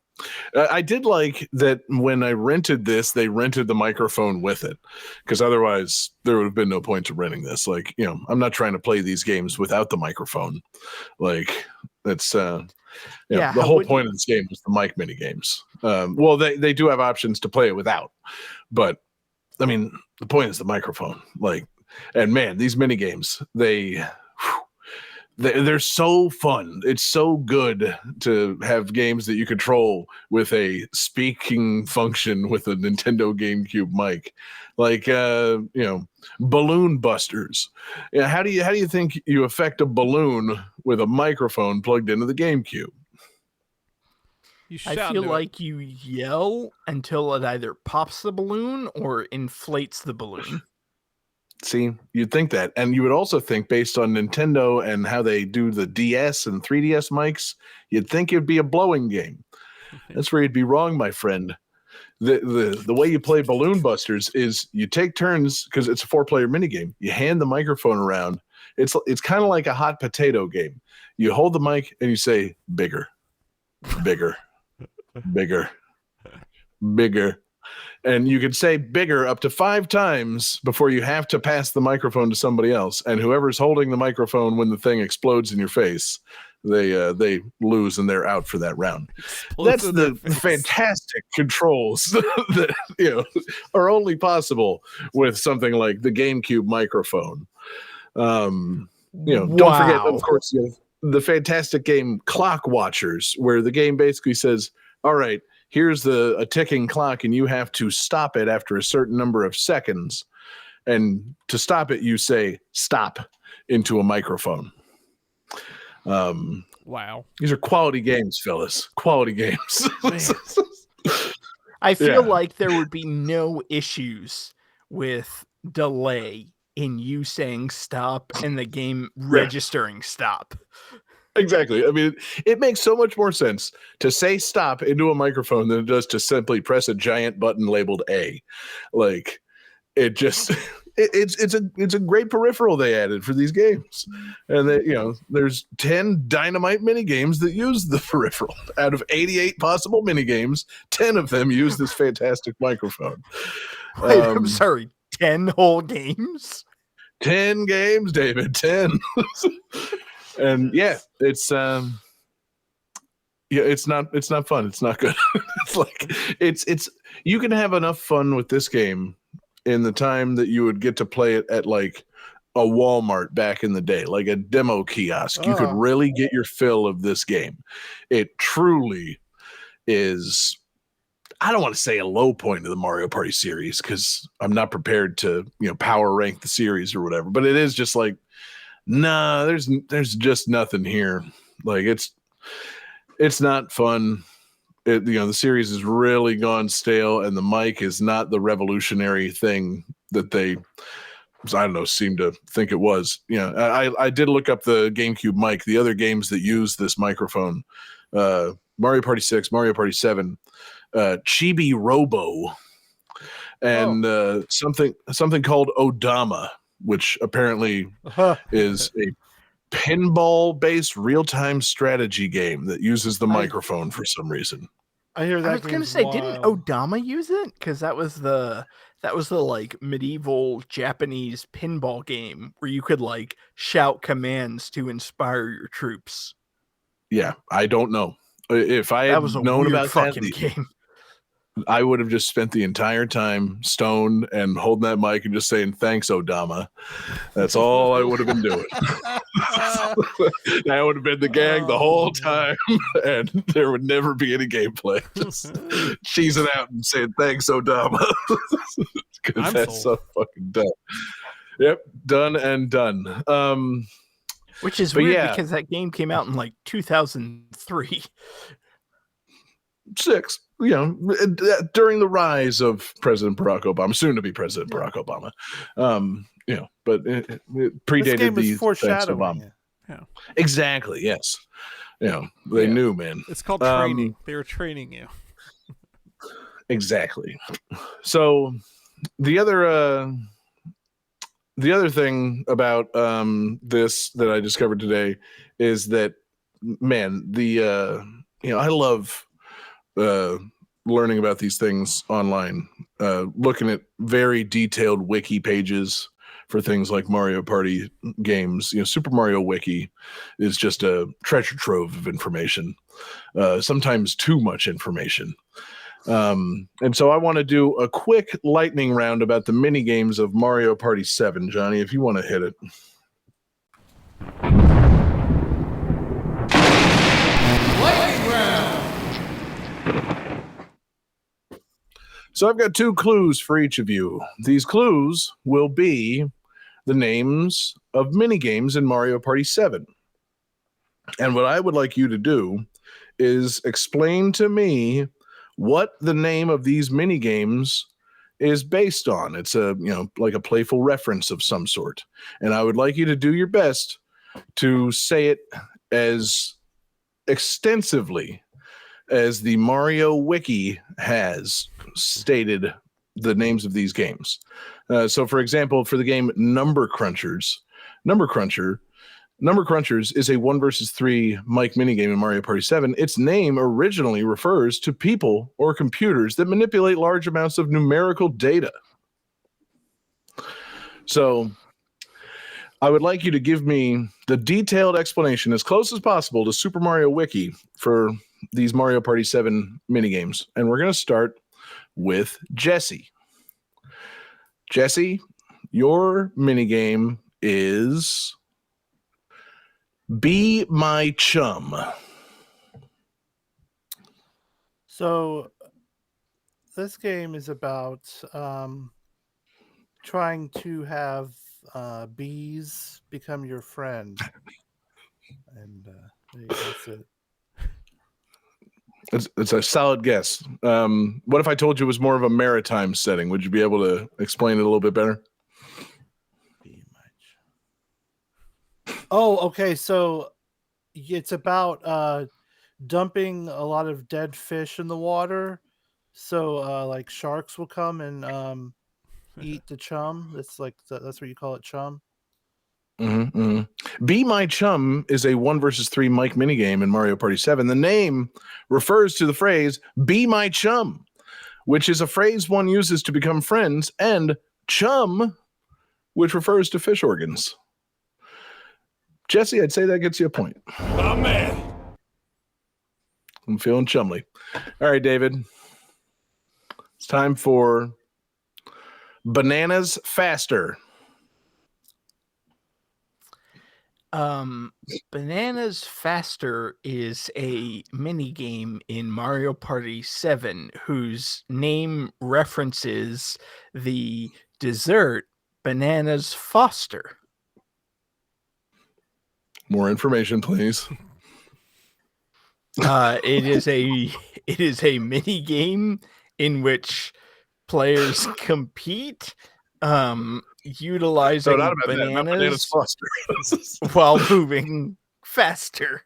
I did like that when I rented this, they rented the microphone with it, because otherwise there would have been no point to renting this. Like, I'm not trying to play these games without the microphone. Like, that's the whole point of this game is the mic mini games. Well, they do have options to play it without, but I mean, the point is the microphone. Like, and man, these mini games, they're so fun. It's so good to have games that you control with a speaking function with a Nintendo GameCube mic, like Balloon Busters. Yeah, how do you think you affect a balloon with a microphone plugged into the GameCube? I feel like you yell until it either pops the balloon or inflates the balloon. See, you'd think that. And you would also think, based on Nintendo and how they do the DS and 3DS mics, you'd think it'd be a blowing game. That's where you'd be wrong, my friend. The way you play Balloon Busters is you take turns, because it's a 4-player minigame. You hand the microphone around. It's kind of like a hot potato game. You hold the mic and you say, bigger, bigger, bigger, bigger. And you could say bigger up to 5 times before you have to pass the microphone to somebody else. And whoever's holding the microphone when the thing explodes in your face, they lose and they're out for that round. That's the fantastic controls that are only possible with something like the GameCube microphone. Don't forget, of course, the fantastic game Clock Watchers, where the game basically says, all right, here's a ticking clock, and you have to stop it after a certain number of seconds. And to stop it, you say stop into a microphone. Wow. These are quality games, fellas. Quality games. I feel like there would be no issues with delay in you saying stop and the game registering stop. Exactly. I mean, it makes so much more sense to say stop into a microphone than it does to simply press a giant button labeled A. Like, it just it's a great peripheral they added for these games. And there's 10 Dynamite mini games that use the peripheral. Out of 88 possible mini games, 10 of them use this fantastic microphone. Wait, I'm sorry, 10 whole games? 10 games, David, 10. And it's it's not fun. It's not good. It's like it's you can have enough fun with this game in the time that you would get to play it at like a Walmart back in the day, like a demo kiosk. You could Oh. really get your fill of this game. It truly is. I don't want to say a low point of the Mario Party series because I'm not prepared to, power rank the series or whatever. But it is just like, nah, there's just nothing here. Like it's not fun. The series has really gone stale, and the mic is not the revolutionary thing that they, I don't know, seem to think it was. I did look up the GameCube mic. The other games that use this microphone, Mario Party 6, Mario Party 7, Chibi Robo, and something called Odama, which apparently is a pinball-based real-time strategy game that uses the microphone for some reason. I hear that. I was gonna say, didn't Odama use it? Because that was the like medieval Japanese pinball game where you could like shout commands to inspire your troops. Yeah, I don't know. If I had known about that, game. I would have just spent the entire time stoned and holding that mic and just saying, "Thanks, Odama." That's all I would have been doing. That would have been the gag the whole time, and there would never be any gameplay. Just cheesing out and saying, "Thanks, Odama." Because that's so fucking done. Yep, done and done. Which is weird because that game came out in like 2003. 6, during the rise of President Barack Obama, soon to be President Barack Obama. But it predated the foreshadowing. Yeah. Exactly. Yes. They knew, man. It's called training. They were training you. Exactly. So the other thing about this that I discovered today is that, man, I love learning about these things online, looking at very detailed wiki pages for things like Mario Party games. Super Mario Wiki is just a treasure trove of information, sometimes too much information. And so I want to do a quick lightning round about the mini games of Mario Party 7. Johnny, if you want to hit it. Lightning round. So I've got 2 clues for each of you. These clues will be the names of mini games in Mario Party 7. And what I would like you to do is explain to me what the name of these mini games is based on. It's like a playful reference of some sort. And I would like you to do your best to say it as extensively as the Mario Wiki has stated the names of these games. So, for example, for the game Number Crunchers is a 1 versus 3 mic minigame in Mario Party 7. Its name originally refers to people or computers that manipulate large amounts of numerical data. So I would like you to give me the detailed explanation as close as possible to Super Mario Wiki for these Mario Party 7 minigames. And we're going to start with Jesse. Jesse, your minigame is Be My Chum. So this game is about trying to have bees become your friend. And that's it. It's a solid guess. What if I told you it was more of a maritime setting? Would you be able to explain it a little bit better? Oh, okay. So it's about dumping a lot of dead fish in the water. So like sharks will come and eat the chum. That's that's what you call it, chum. Mm-hmm, mm-hmm. Be My Chum is a 1 versus 3 mic minigame in Mario Party 7. The name refers to the phrase Be My Chum, which is a phrase one uses to become friends, and chum, which refers to fish organs. Jesse, I'd say that gets you a point. Oh, man. I'm feeling chumly. All right, David. It's time for Bananas Faster. Bananas Faster is a mini game in Mario Party 7 whose name references the dessert Bananas Foster. More information, please. It is a mini game in which players compete utilizing No, not about that. Not Bananas Foster. while moving faster.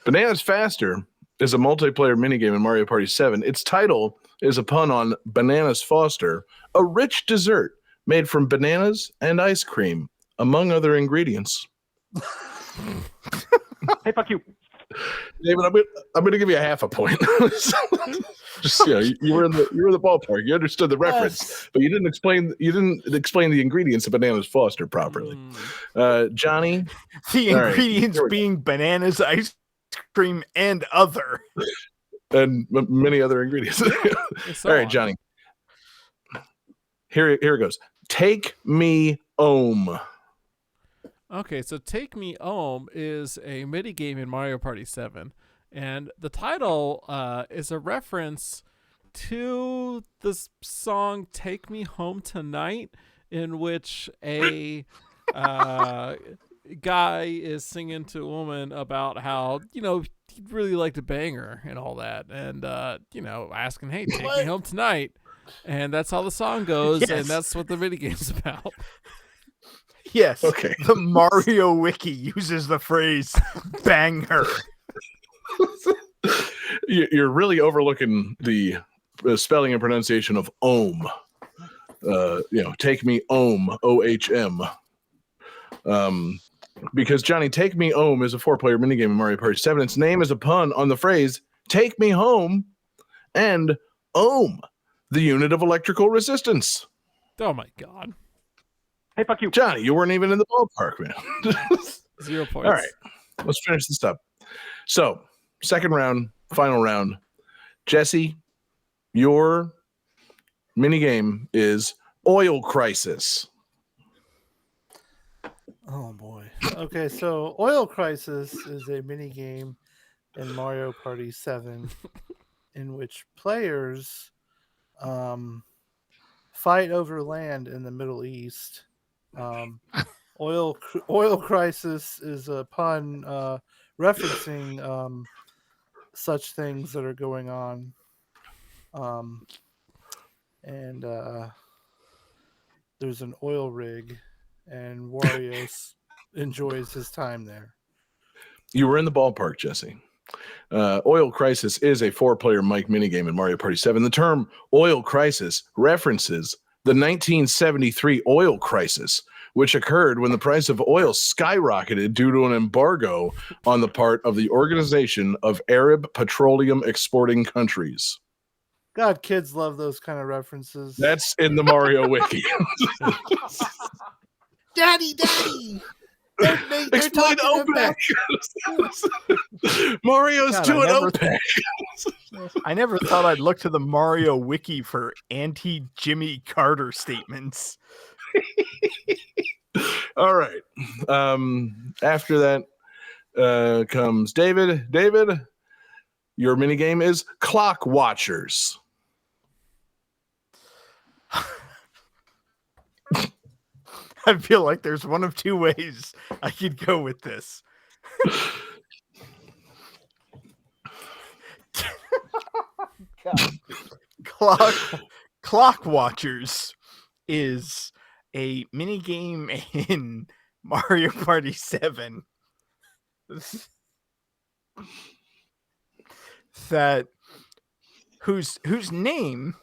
Bananas Faster is a multiplayer minigame in Mario Party 7. Its title is a pun on Bananas Foster, a rich dessert made from bananas and ice cream, among other ingredients. Hey, fuck you. David, I'm going to give you a half a point. Just you were in the ballpark. You understood the reference, but you didn't explain the ingredients of Bananas Foster properly. Johnny, The ingredients being bananas, ice cream, and other. And many other ingredients. All right, Johnny. Here it goes. Take Me Home. Okay, so Take Me Home is a mini game in Mario Party 7, and the title is a reference to the song Take Me Home Tonight, in which a guy is singing to a woman about how, he'd really like to bang her and all that, and, asking, hey, take me home tonight. And that's how the song goes, Yes. and that's what the mini game's about. Yes. Okay. The Mario Wiki uses the phrase "bang her." You're really overlooking the spelling and pronunciation of ohm. Take me ohm, O-H-M. Because Johnny, Take Me Home is a 4-player minigame in Mario Party 7. Its name is a pun on the phrase "take me home" and ohm, the unit of electrical resistance. Oh my god. Hey, fuck you. Johnny, you weren't even in the ballpark, man. 0 points. All right, let's finish this up. So, second round, final round. Jesse, your mini game is Oil Crisis. Oh boy. Okay, so Oil Crisis is a mini game in Mario Party 7 in which players fight over land in the Middle East. Oil Crisis is a pun referencing such things that are going on. And there's an oil rig, and Wario enjoys his time there. You were in the ballpark, Jesse. Oil Crisis is a 4-player mic minigame in Mario Party 7. The term Oil Crisis references the 1973 oil crisis, which occurred when the price of oil skyrocketed due to an embargo on the part of the Organization of Arab Petroleum Exporting Countries. God, kids love those kind of references. That's in the Mario Wiki. Daddy! They're Explain talking about- OPEC. Mario's God, doing I never- OPEC. I never thought I'd look to the Mario Wiki for anti-Jimmy Carter statements. All right. After that comes David. David, your mini game is Clock Watchers. I feel like there's one of two ways I could go with this. Clock Watchers is a mini game in Mario Party 7 that whose name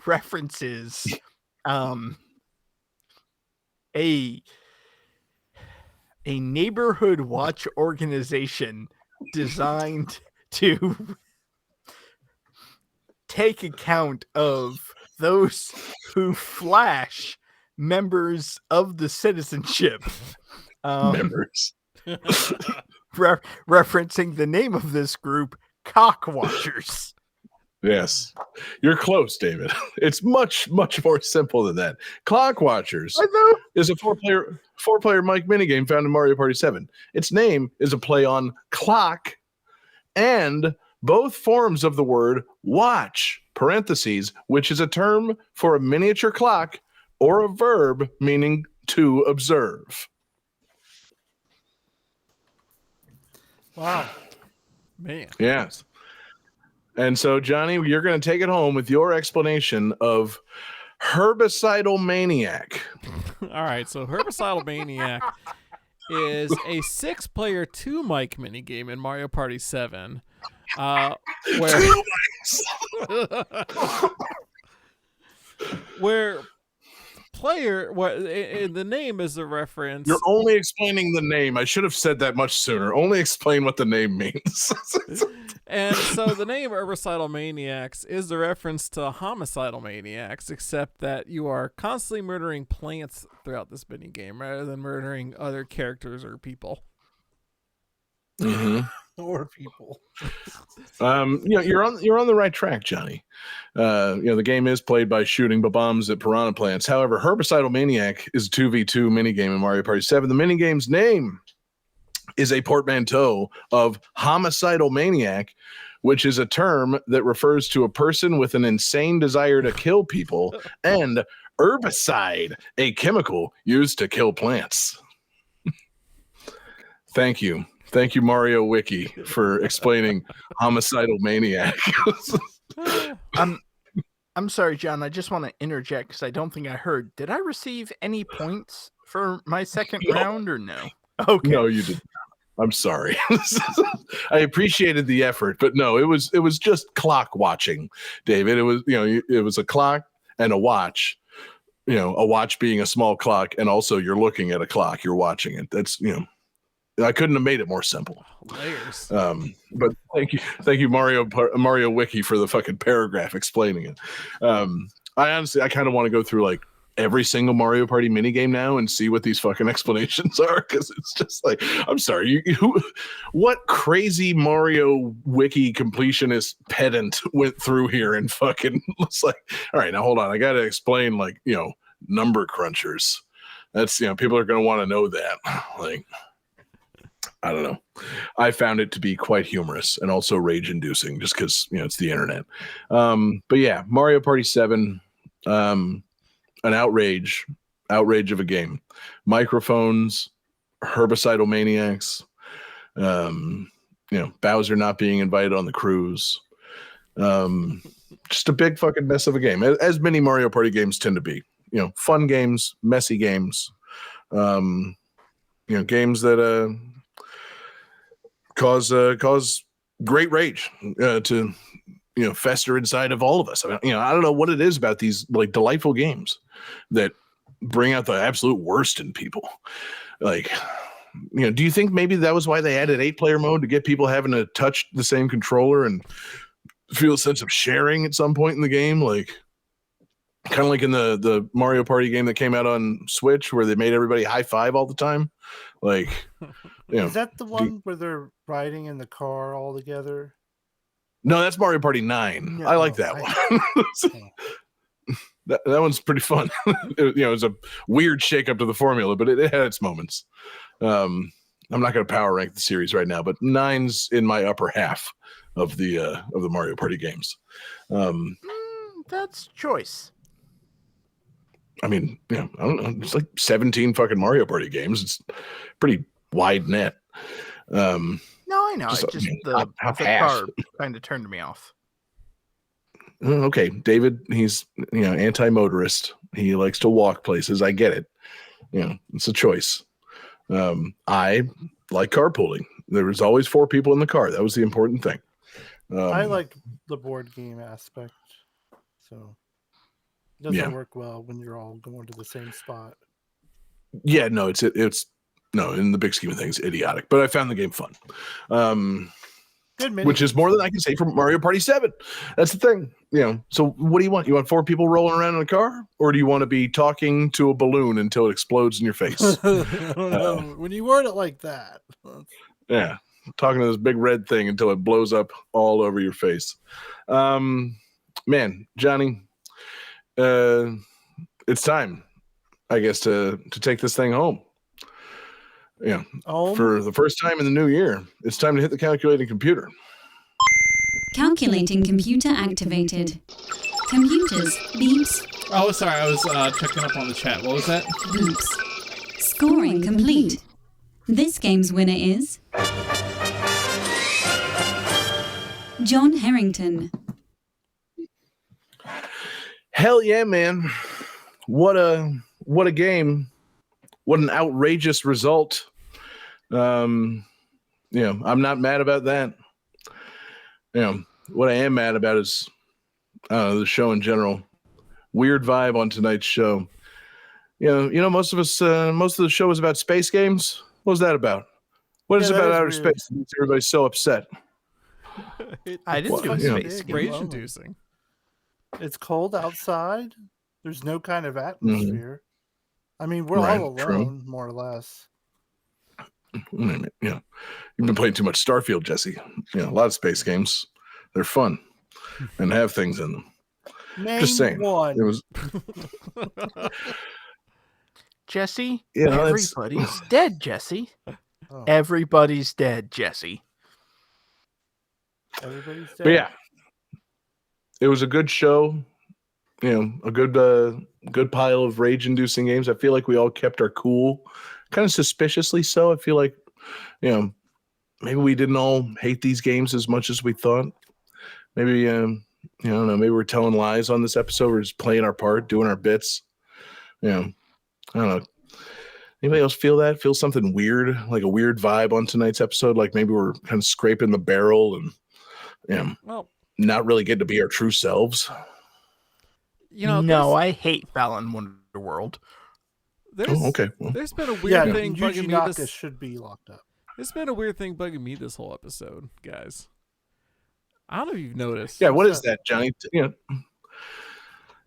references a neighborhood watch organization designed to take account of those who flash members of the citizenship. Members. Referencing the name of this group, Cock Watchers. Yes, you're close, David. It's much more simple than that. Clock Watchers is a four-player Mike minigame found in Mario Party 7. Its name is a play on clock and both forms of the word watch, parentheses, which is a term for a miniature clock, or a verb meaning to observe. Wow. Man. Yes. And so, Johnny, you're going to take it home with your explanation of Herbicidal Maniac. All right, so Herbicidal Maniac is a 6-player 2-mic minigame in Mario Party 7. Where the name is a reference. You're only explaining the name. I should have said that much sooner. Only explain what the name means. And so the name Herbicidal Maniacs is a reference to Homicidal Maniacs, except that you are constantly murdering plants throughout this mini game rather than murdering other characters or people. Mm-hmm. Or people. You're on the right track, Johnny. The game is played by shooting bombs at piranha plants. However, Herbicidal Maniac is a 2v2 minigame in Mario Party 7. The minigame's name is a portmanteau of homicidal maniac, which is a term that refers to a person with an insane desire to kill people, and herbicide, a chemical used to kill plants. Thank you, Mario Wiki, for explaining homicidal maniac. I'm sorry, John. I just want to interject because I don't think I heard. Did I receive any points for my second round or no? Okay. No, you didn't. I'm sorry. I appreciated the effort, but no, it was just clock watching, David. It was a clock and a watch. A watch being a small clock, and also you're looking at a clock, you're watching it. That's I couldn't have made it more simple. Layers. But thank you, Mario Wiki, for the fucking paragraph explaining it. I kind of want to go through like every single Mario Party minigame now and see what these fucking explanations are, because it's just like, I'm sorry, what crazy Mario Wiki completionist pedant went through here and fucking looks like, all right, now hold on, I gotta explain number crunchers. That's people are gonna want to know that. Like, I don't know. I found it to be quite humorous and also rage-inducing, just because it's the internet. But yeah, Mario Party 7. An outrage of a game. Microphones, herbicidal maniacs, Bowser not being invited on the cruise. Just a big fucking mess of a game, as many Mario Party games tend to be. Fun games, messy games, games that cause great rage to fester inside of all of us. I don't know what it is about these like delightful games that bring out the absolute worst in people. Like, do you think maybe that was why they added 8-player mode, to get people having to touch the same controller and feel a sense of sharing at some point in the game? Like, kind of like in the Mario Party game that came out on Switch, where they made everybody high five all the time. Like, is that the one where they're riding in the car all together? No, that's Mario Party 9. No, I like that one. that one's pretty fun. It was a weird shake-up to the formula, but it had its moments. I'm not going to power rank the series right now, but 9's in my upper half of the Mario Party games. That's choice. I mean, I don't know. It's like 17 fucking Mario Party games. It's pretty wide net. No, I know. The car kind of turned me off. Okay, David, he's anti-motorist. He likes to walk places. I get it. It's a choice. I like carpooling. There was always 4 people in the car. That was the important thing. I like the board game aspect, so it doesn't work well when you're all going to the same spot. Yeah, no, it's no, in the big scheme of things, idiotic. But I found the game fun. Which is more than I can say for Mario Party 7. That's the thing. So what do you want? You want 4 people rolling around in a car? Or do you want to be talking to a balloon until it explodes in your face? I don't know. When you word it like that. Yeah. talking to this big red thing until it blows up all over your face. Man, Johnny, it's time, I guess, to take this thing home. Yeah, for the first time in the new year, it's time to hit the calculating computer. Calculating computer activated. Computers, beeps, Oh, sorry, I was checking up on the chat. What was that? boops. Scoring complete. This game's winner is John Harrington. Hell yeah, man! What a game! What an outrageous result! I'm not mad about that. What I am mad about is the show in general. Weird vibe on tonight's show. Most of the show was about space games. What was that about? What is it about outer weird. space that makes everybody so upset? I didn't do a Yeah. space game. Rage-inducing. It's cold outside. There's no kind of atmosphere. I mean, we're Right, all true. alone, more or less. You've been playing too much Starfield, Jesse. A lot of space games. They're fun and have things in them. Name Just saying. one. It was. Jesse, It's- everybody's dead, Jesse. Oh, Everybody's dead, Jesse. everybody's dead. But yeah, it was a good show. A good pile of rage-inducing games. I feel like we all kept our cool, kind of suspiciously so. I feel like, maybe we didn't all hate these games as much as we thought. Maybe, I don't know. Maybe we're telling lies on this episode. We're just playing our part, doing our bits. I don't know. Anybody else feel that? Feel something weird, like a weird vibe on tonight's episode? Like maybe we're kind of scraping the barrel and Well, not really getting to be our true selves. No, I hate Balan Wonderworld. there's, Oh, okay. Well, there's been a Yeah, weird thing Yuji bugging me Naka this. should be locked up. There's been a weird thing bugging me this whole episode, guys. I don't know if you've noticed. yeah, what is that, Johnny?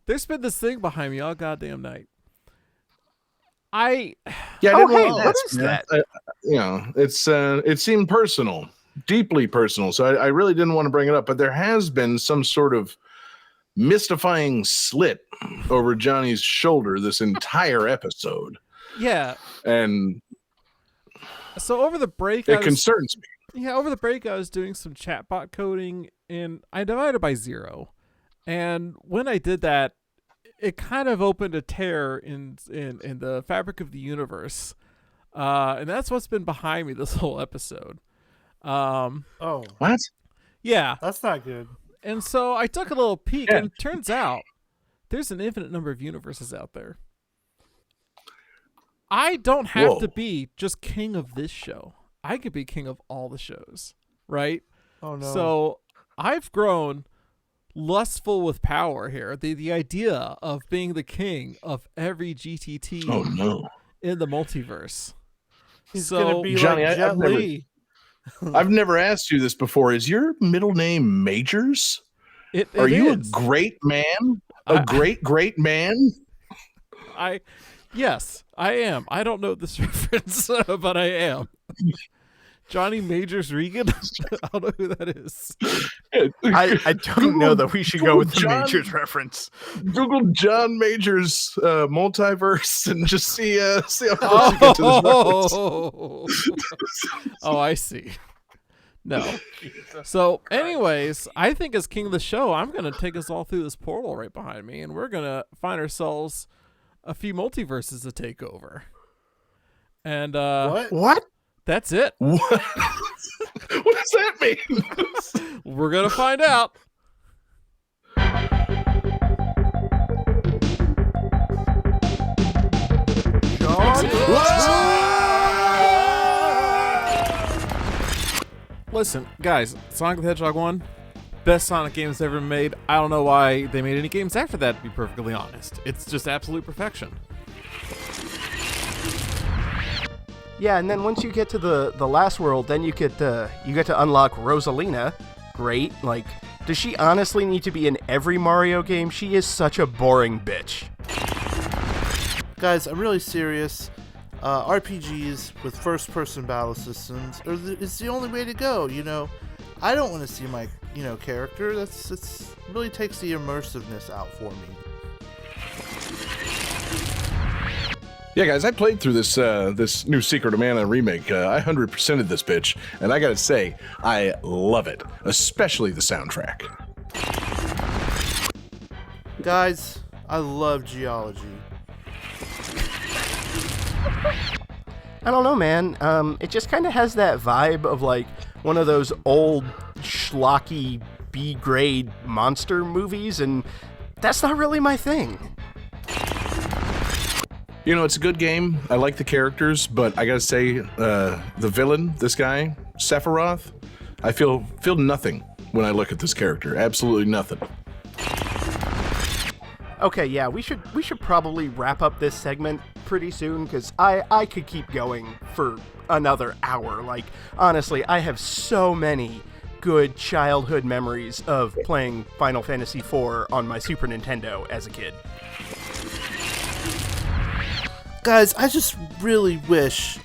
There's been this thing behind me all goddamn night. I Yeah, I Oh, didn't hey, want to what ask, is man. that? It seemed personal, deeply personal. So I really didn't want to bring it up, but there has been some sort of mystifying slit over Johnny's shoulder this entire episode, yeah. and So over the break, it concerns me. Yeah, over the break, I was doing some chatbot coding, and I divided by 0. And when I did that, it kind of opened a tear in the fabric of the universe, and that's what's been behind me this whole episode. Oh, What? Yeah, that's not good. and so I took a little peek, Yeah. and it turns out there's an infinite number of universes out there. I don't have Whoa. to be just king of this show. I could be king of all the shows, right? Oh no. So I've grown lustful with power here. The idea of being the king of every GTT Oh no, in the multiverse. he's so- gonna be Johnny, like I've Jet never- Li. I've never asked you this before. Is your middle name Majors? Are you a great man? A great man? Yes, I am. I don't know this reference, but I am. Johnny Majors Regan. I don't know who that is. I don't know that we should go with the John- Majors reference. Google John Majors multiverse and just see how close you get to this reference. Oh, I see. No. So, anyways, I think as king of the show, I'm going to take us all through this portal right behind me, and we're going to find ourselves a few multiverses to take over. And What? What? that's it. What? What does that mean? We're going to find out. Listen, guys, Sonic the Hedgehog 1, best Sonic games ever made. I don't know why they made any games after that, to be perfectly honest. It's just absolute perfection. Yeah, and then once you get to the last world, then you get to unlock Rosalina. Great. Like, does she honestly need to be in every Mario game? She is such a boring bitch. Guys, I'm really serious. RPGs with first-person battle systems is the only way to go. I don't want to see my character. It's really takes the immersiveness out for me. Yeah, guys, I played through this new Secret of Mana remake. I 100%ed this bitch, and I gotta say, I love it, especially the soundtrack. Guys, I love geology. I don't know, man. It just kind of has that vibe of like one of those old schlocky B-grade monster movies, and that's not really my thing. It's a good game. I like the characters, but I gotta say, the villain, this guy, Sephiroth, I feel nothing when I look at this character. Absolutely nothing. Okay, yeah, we should probably wrap up this segment pretty soon, because I could keep going for another hour. Like, honestly, I have so many good childhood memories of playing Final Fantasy IV on my Super Nintendo as a kid. Guys, I just really wish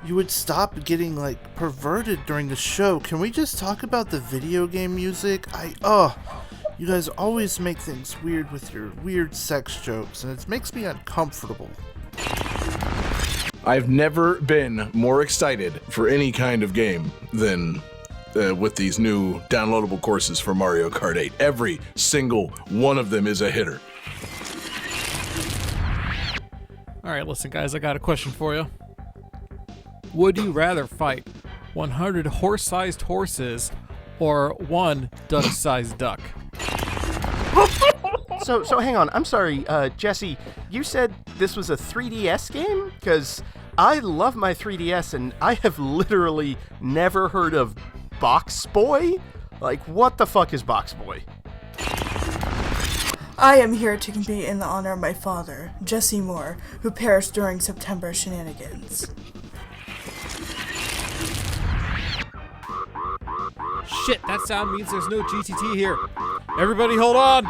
you would stop getting perverted during the show. Can we just talk about the video game music? You guys always make things weird with your weird sex jokes, and it makes me uncomfortable. I've never been more excited for any kind of game than with these new downloadable courses for Mario Kart 8. Every single one of them is a hitter. All right, listen, guys, I got a question for you. Would you rather fight 100 horse-sized horses or one duck-sized duck? So hang on. I'm sorry, Jesse. You said this was a 3DS game? Because I love my 3DS, and I have literally never heard of Box Boy. Like, what the fuck is Box Boy? I am here to compete in the honor of my father, Jesse Moore, who perished during September shenanigans. Shit, that sound means there's no GTT here. Everybody hold on.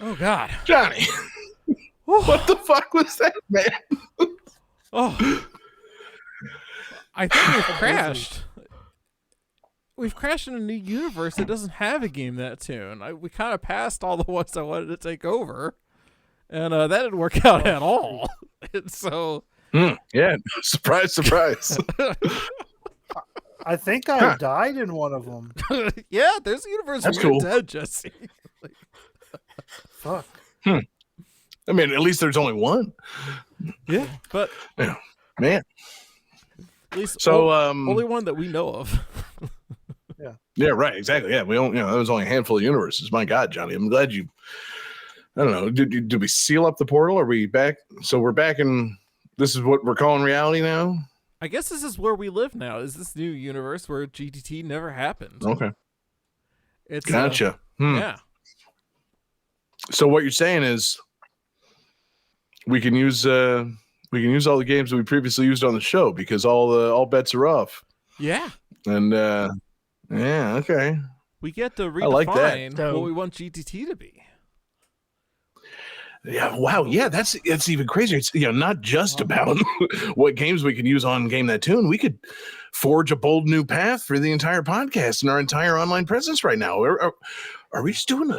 Oh, God. Johnny, what the fuck was that, man? Oh. I think we've crashed. We've crashed in a new universe that doesn't have a game that tune. We kind of passed all the ones I wanted to take over, and that didn't work out at all. And so, yeah, surprise, surprise. I think I died in one of them. yeah, there's a universe That's where you're cool. dead, Jesse. Fuck. I mean, at least there's only one. Yeah, but Yeah, man. at least So, only one that we know of. Yeah, right, exactly. Yeah, there was only a handful of universes. My God, Johnny, I'm glad you. I don't know. Did we seal up the portal? Are we back? So we're back in. This is what we're calling reality now. I guess this is where we live now. Is this new universe where GTT never happened? Okay, It's gotcha. Yeah. So what you're saying is we can use all the games that we previously used on the show because all bets are off. Yeah. And yeah, okay. We get to I like that. redefine what we want GTT to be. Yeah, wow. Yeah, that's even crazier. It's not just about what games we can use on Game That Tune. We could forge a bold new path for the entire podcast and our entire online presence right now. Are we just doing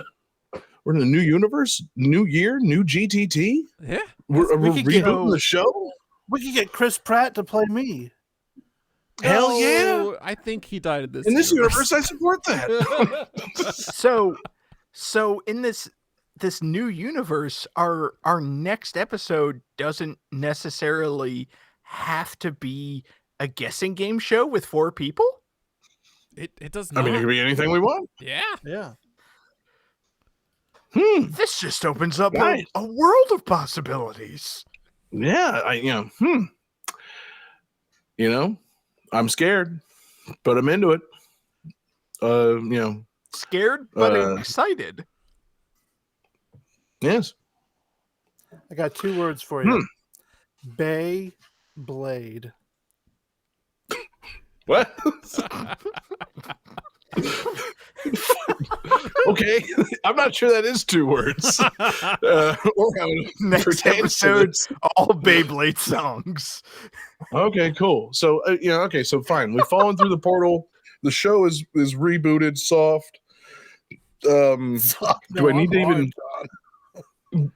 we're in a new universe, new year, new GTT? Yeah. We're could get- rebooting the show? We could get Chris Pratt to play me. Hell yeah. No, I think he died in this In this universe, I support that. So in this new universe, our next episode doesn't necessarily have to be a guessing game show with 4 people? It does I not. mean, it could be anything we want. Yeah. Yeah. This just opens up Right. a world of possibilities. Yeah, I'm scared, but I'm into it. Scared but excited. Yes. I got 2 words for you. Bay Blade. What? Okay, I'm not sure that is 2 words. Or how it Next pertains to episode, this. all Beyblade songs. Okay, cool. So okay, so fine. We've fallen through the portal. The show is rebooted, soft. Do I need to even?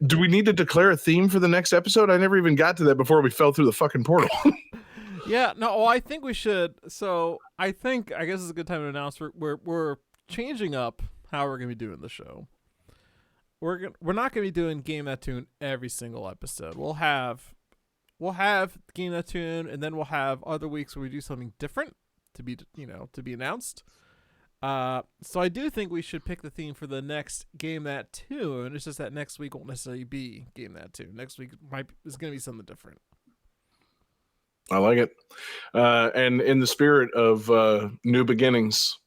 Do we need to declare a theme for the next episode? I never even got to that before we fell through the fucking portal. Yeah, no, well, I think we should. So I guess it's a good time to announce we're changing up how we're gonna be doing the show. We're not gonna be doing Game That Tune every single episode. We'll have Game That Tune, and then we'll have other weeks where we do something different to be announced. So I do think we should pick the theme for the next Game That Tune. It's just that next week won't necessarily be Game That Tune. Next week is gonna be something different. I like it. And in the spirit of new beginnings,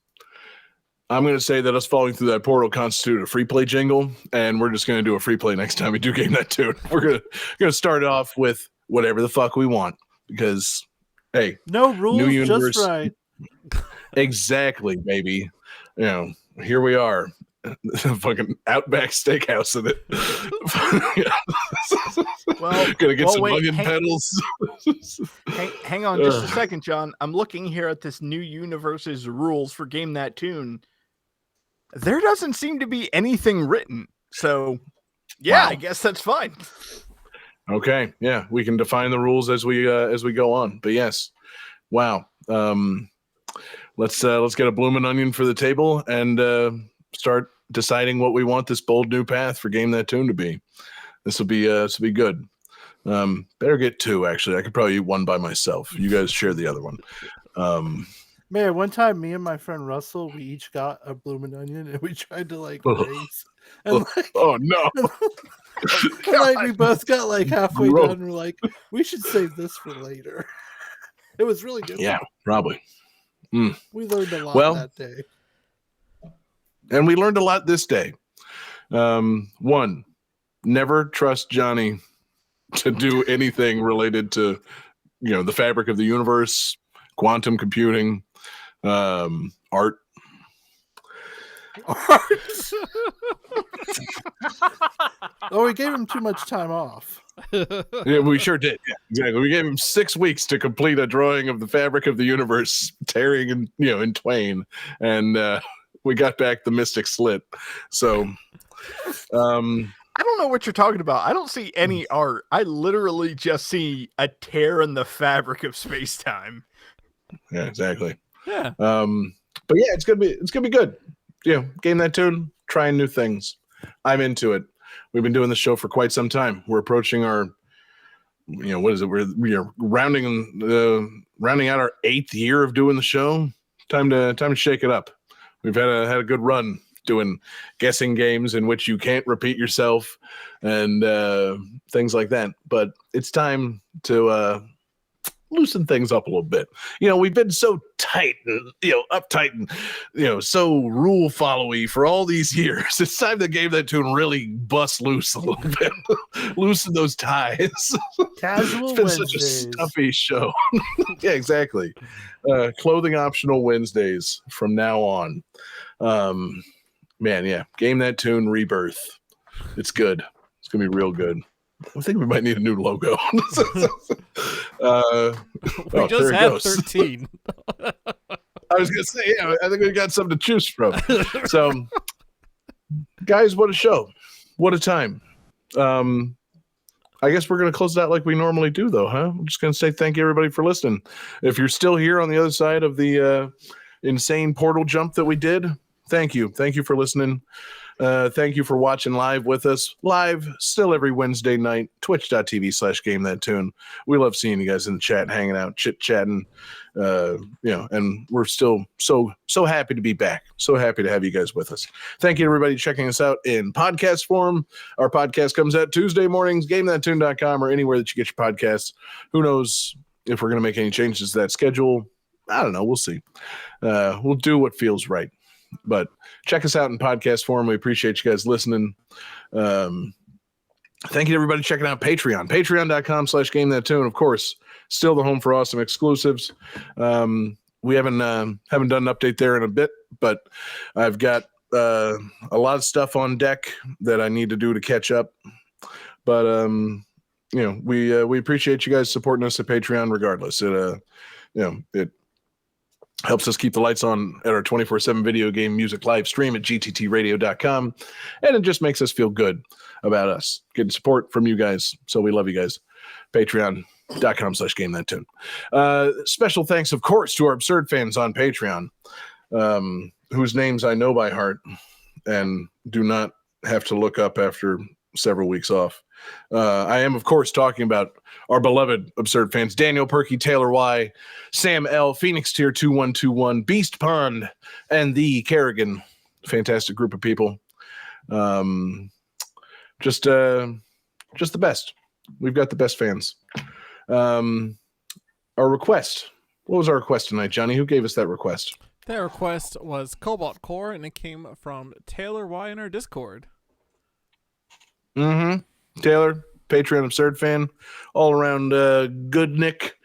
I'm going to say that us falling through that portal constituted a free play jingle, and we're just going to do a free play next time we do Game That Tune. We're going to start off with whatever the fuck we want because, hey, No rules, new universe. just right. Exactly, baby. Here we are. Fucking Outback Steakhouse in it. Well, Gonna get some wait, onion petals. Hang on just a second, John. I'm looking here at this new universe's rules for Game That Tune. There doesn't seem to be anything written. So, yeah, Wow. I guess that's fine. Okay, yeah, we can define the rules as we go on. But yes, wow. Let's get a bloomin' onion for the table and start deciding what we want this bold new path for Game That Tune to be. This will be good. Better get 2 actually. I could probably eat 1 by myself. You guys share the other one. Man, one time me and my friend Russell, we each got a bloomin' onion and we tried to raise. And oh no. We both got like halfway Gross. done and we're like, we should save this for later. It was really good. Yeah, probably. We learned a lot that day. And we learned a lot this day. 1, never trust Johnny to do anything related to, the fabric of the universe, quantum computing, art. Oh, we gave him too much time off. Yeah, we sure did. Yeah, exactly. We gave him 6 weeks to complete a drawing of the fabric of the universe, tearing in twain, and we got back the mystic slit. So, I don't know what you're talking about. I don't see any art. I literally just see a tear in the fabric of space-time. Yeah, exactly. Yeah. But yeah, it's gonna be good. Game That Tune, trying new things. I'm into it. We've been doing the show for quite some time. We're approaching our, what is it? We are rounding out our 8th year of doing the show. Time to shake it up. We've had a good run doing guessing games in which you can't repeat yourself and things like that. But it's time to loosen things up a little bit. We've been so tight and uptight and so rule followy for all these years. It's time the Game That Tune really bust loose a little bit. Loosen those ties. Casual It's been Wednesdays. such a stuffy show. Yeah, exactly. Clothing optional Wednesdays from now on. Man, yeah. Game That Tune Rebirth. It's good. It's gonna be real good. I think we might need a new logo. We just had 13. I was gonna say, yeah, I think we got something to choose from. So, guys, what a show! What a time! I guess we're gonna close it out like we normally do, though, huh? I'm just gonna say thank you, everybody, for listening. If you're still here on the other side of the insane portal jump that we did, thank you for listening. Thank you for watching live with us. Live still every Wednesday night, twitch.tv/Game That Tune. We love seeing you guys in the chat, hanging out, chit-chatting, and we're still so happy to be back. So happy to have you guys with us. Thank you to everybody checking us out in podcast form. Our podcast comes out Tuesday mornings, GameThatTune.com or anywhere that you get your podcasts. Who knows if we're going to make any changes to that schedule? I don't know. We'll see. We'll do what feels right. But check us out in podcast form. We appreciate you guys listening. Thank you to everybody checking out Patreon. Patreon.com/Game That Tune. Of course, still the home for awesome exclusives. We haven't done an update there in a bit, but I've got a lot of stuff on deck that I need to do to catch up. But we appreciate you guys supporting us at Patreon regardless. It helps us keep the lights on at our 24/7 video game music live stream at gttradio.com, and it just makes us feel good about us getting support from you guys. So we love you guys. Patreon.com/GameThatTune. Special thanks, of course, to our absurd fans on Patreon, whose names I know by heart and do not have to look up after several weeks off. I am, of course, talking about our beloved absurd fans: Daniel Perky, Taylor Y, Sam L, Phoenix Tier 2121, Beast Pond, and the Kerrigan. Fantastic group of people. Just the best. We've got the best fans. Our request. What was our request tonight, Johnny? Who gave us that request? That request was Cobalt Core, and it came from Taylor Y in our Discord. Taylor, Patreon absurd fan, all around good Nick,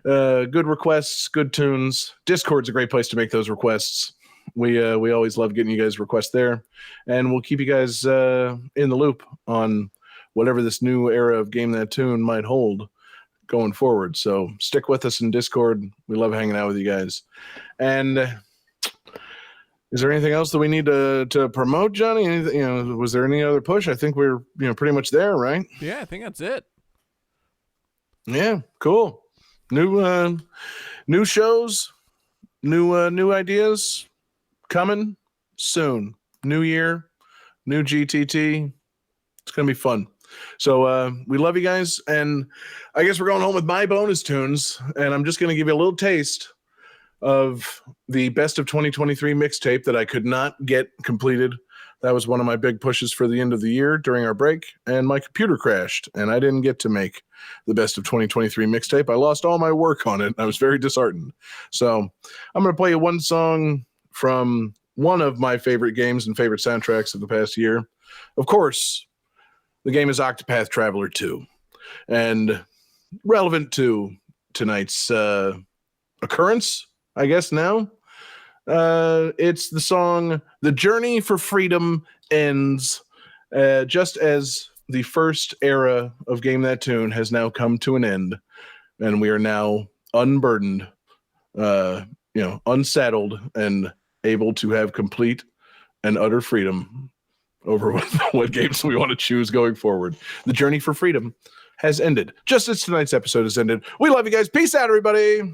good requests, good tunes. Discord's a great place to make those requests. We always love getting you guys requests there, and we'll keep you guys in the loop on whatever this new era of Game That Tune might hold going forward. So stick with us in Discord. We love hanging out with you guys. And is there anything else that we need to promote, Johnny? Anything, was there any other push? I think we're pretty much there, right? Yeah, I think that's it. Yeah, cool. New shows, new ideas coming soon. New year, new GTT. It's gonna be fun. So we love you guys, and I guess we're going home with my bonus tunes, and I'm just gonna give you a little taste of the best of 2023 mixtape that I could not get completed. That was one of my big pushes for the end of the year during our break, and my computer crashed, and I didn't get to make the best of 2023 mixtape. I lost all my work on it. I was very disheartened. So I'm going to play you one song from one of my favorite games and favorite soundtracks of the past year. Of course, the game is Octopath Traveler 2, and relevant to tonight's occurrence, I guess now, it's the song "The Journey for Freedom Ends," just as the first era of Game That Tune has now come to an end, and we are now unburdened, unsaddled, and able to have complete and utter freedom over what games we want to choose going forward. The journey for freedom has ended, just as tonight's episode has ended. We love you guys. Peace out, everybody.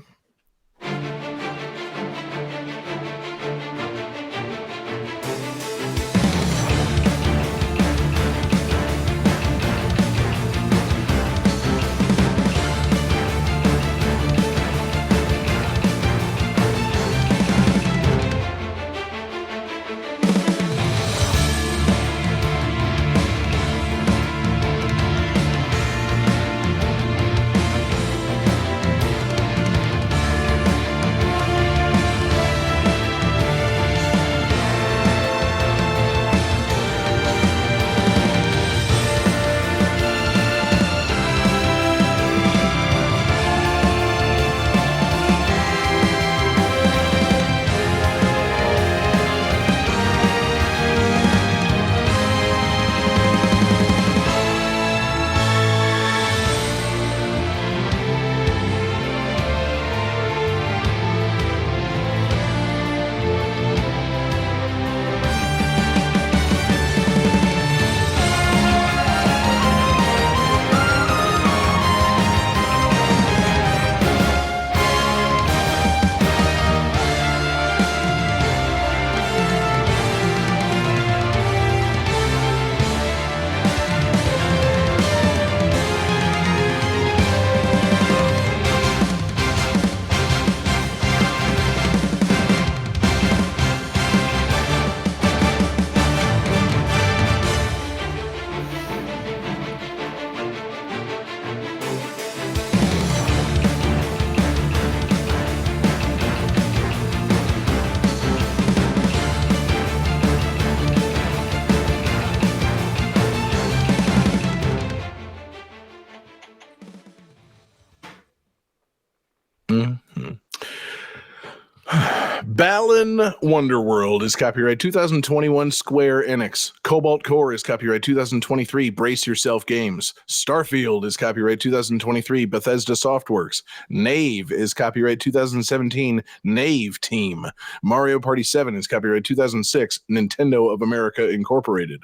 Balan Wonderworld is copyright 2021 Square Enix. Cobalt Core is copyright 2023 Brace Yourself Games. Starfield is copyright 2023 Bethesda Softworks. Knave is copyright 2017 Knave Team. Mario Party 7 is copyright 2006 Nintendo of America Incorporated.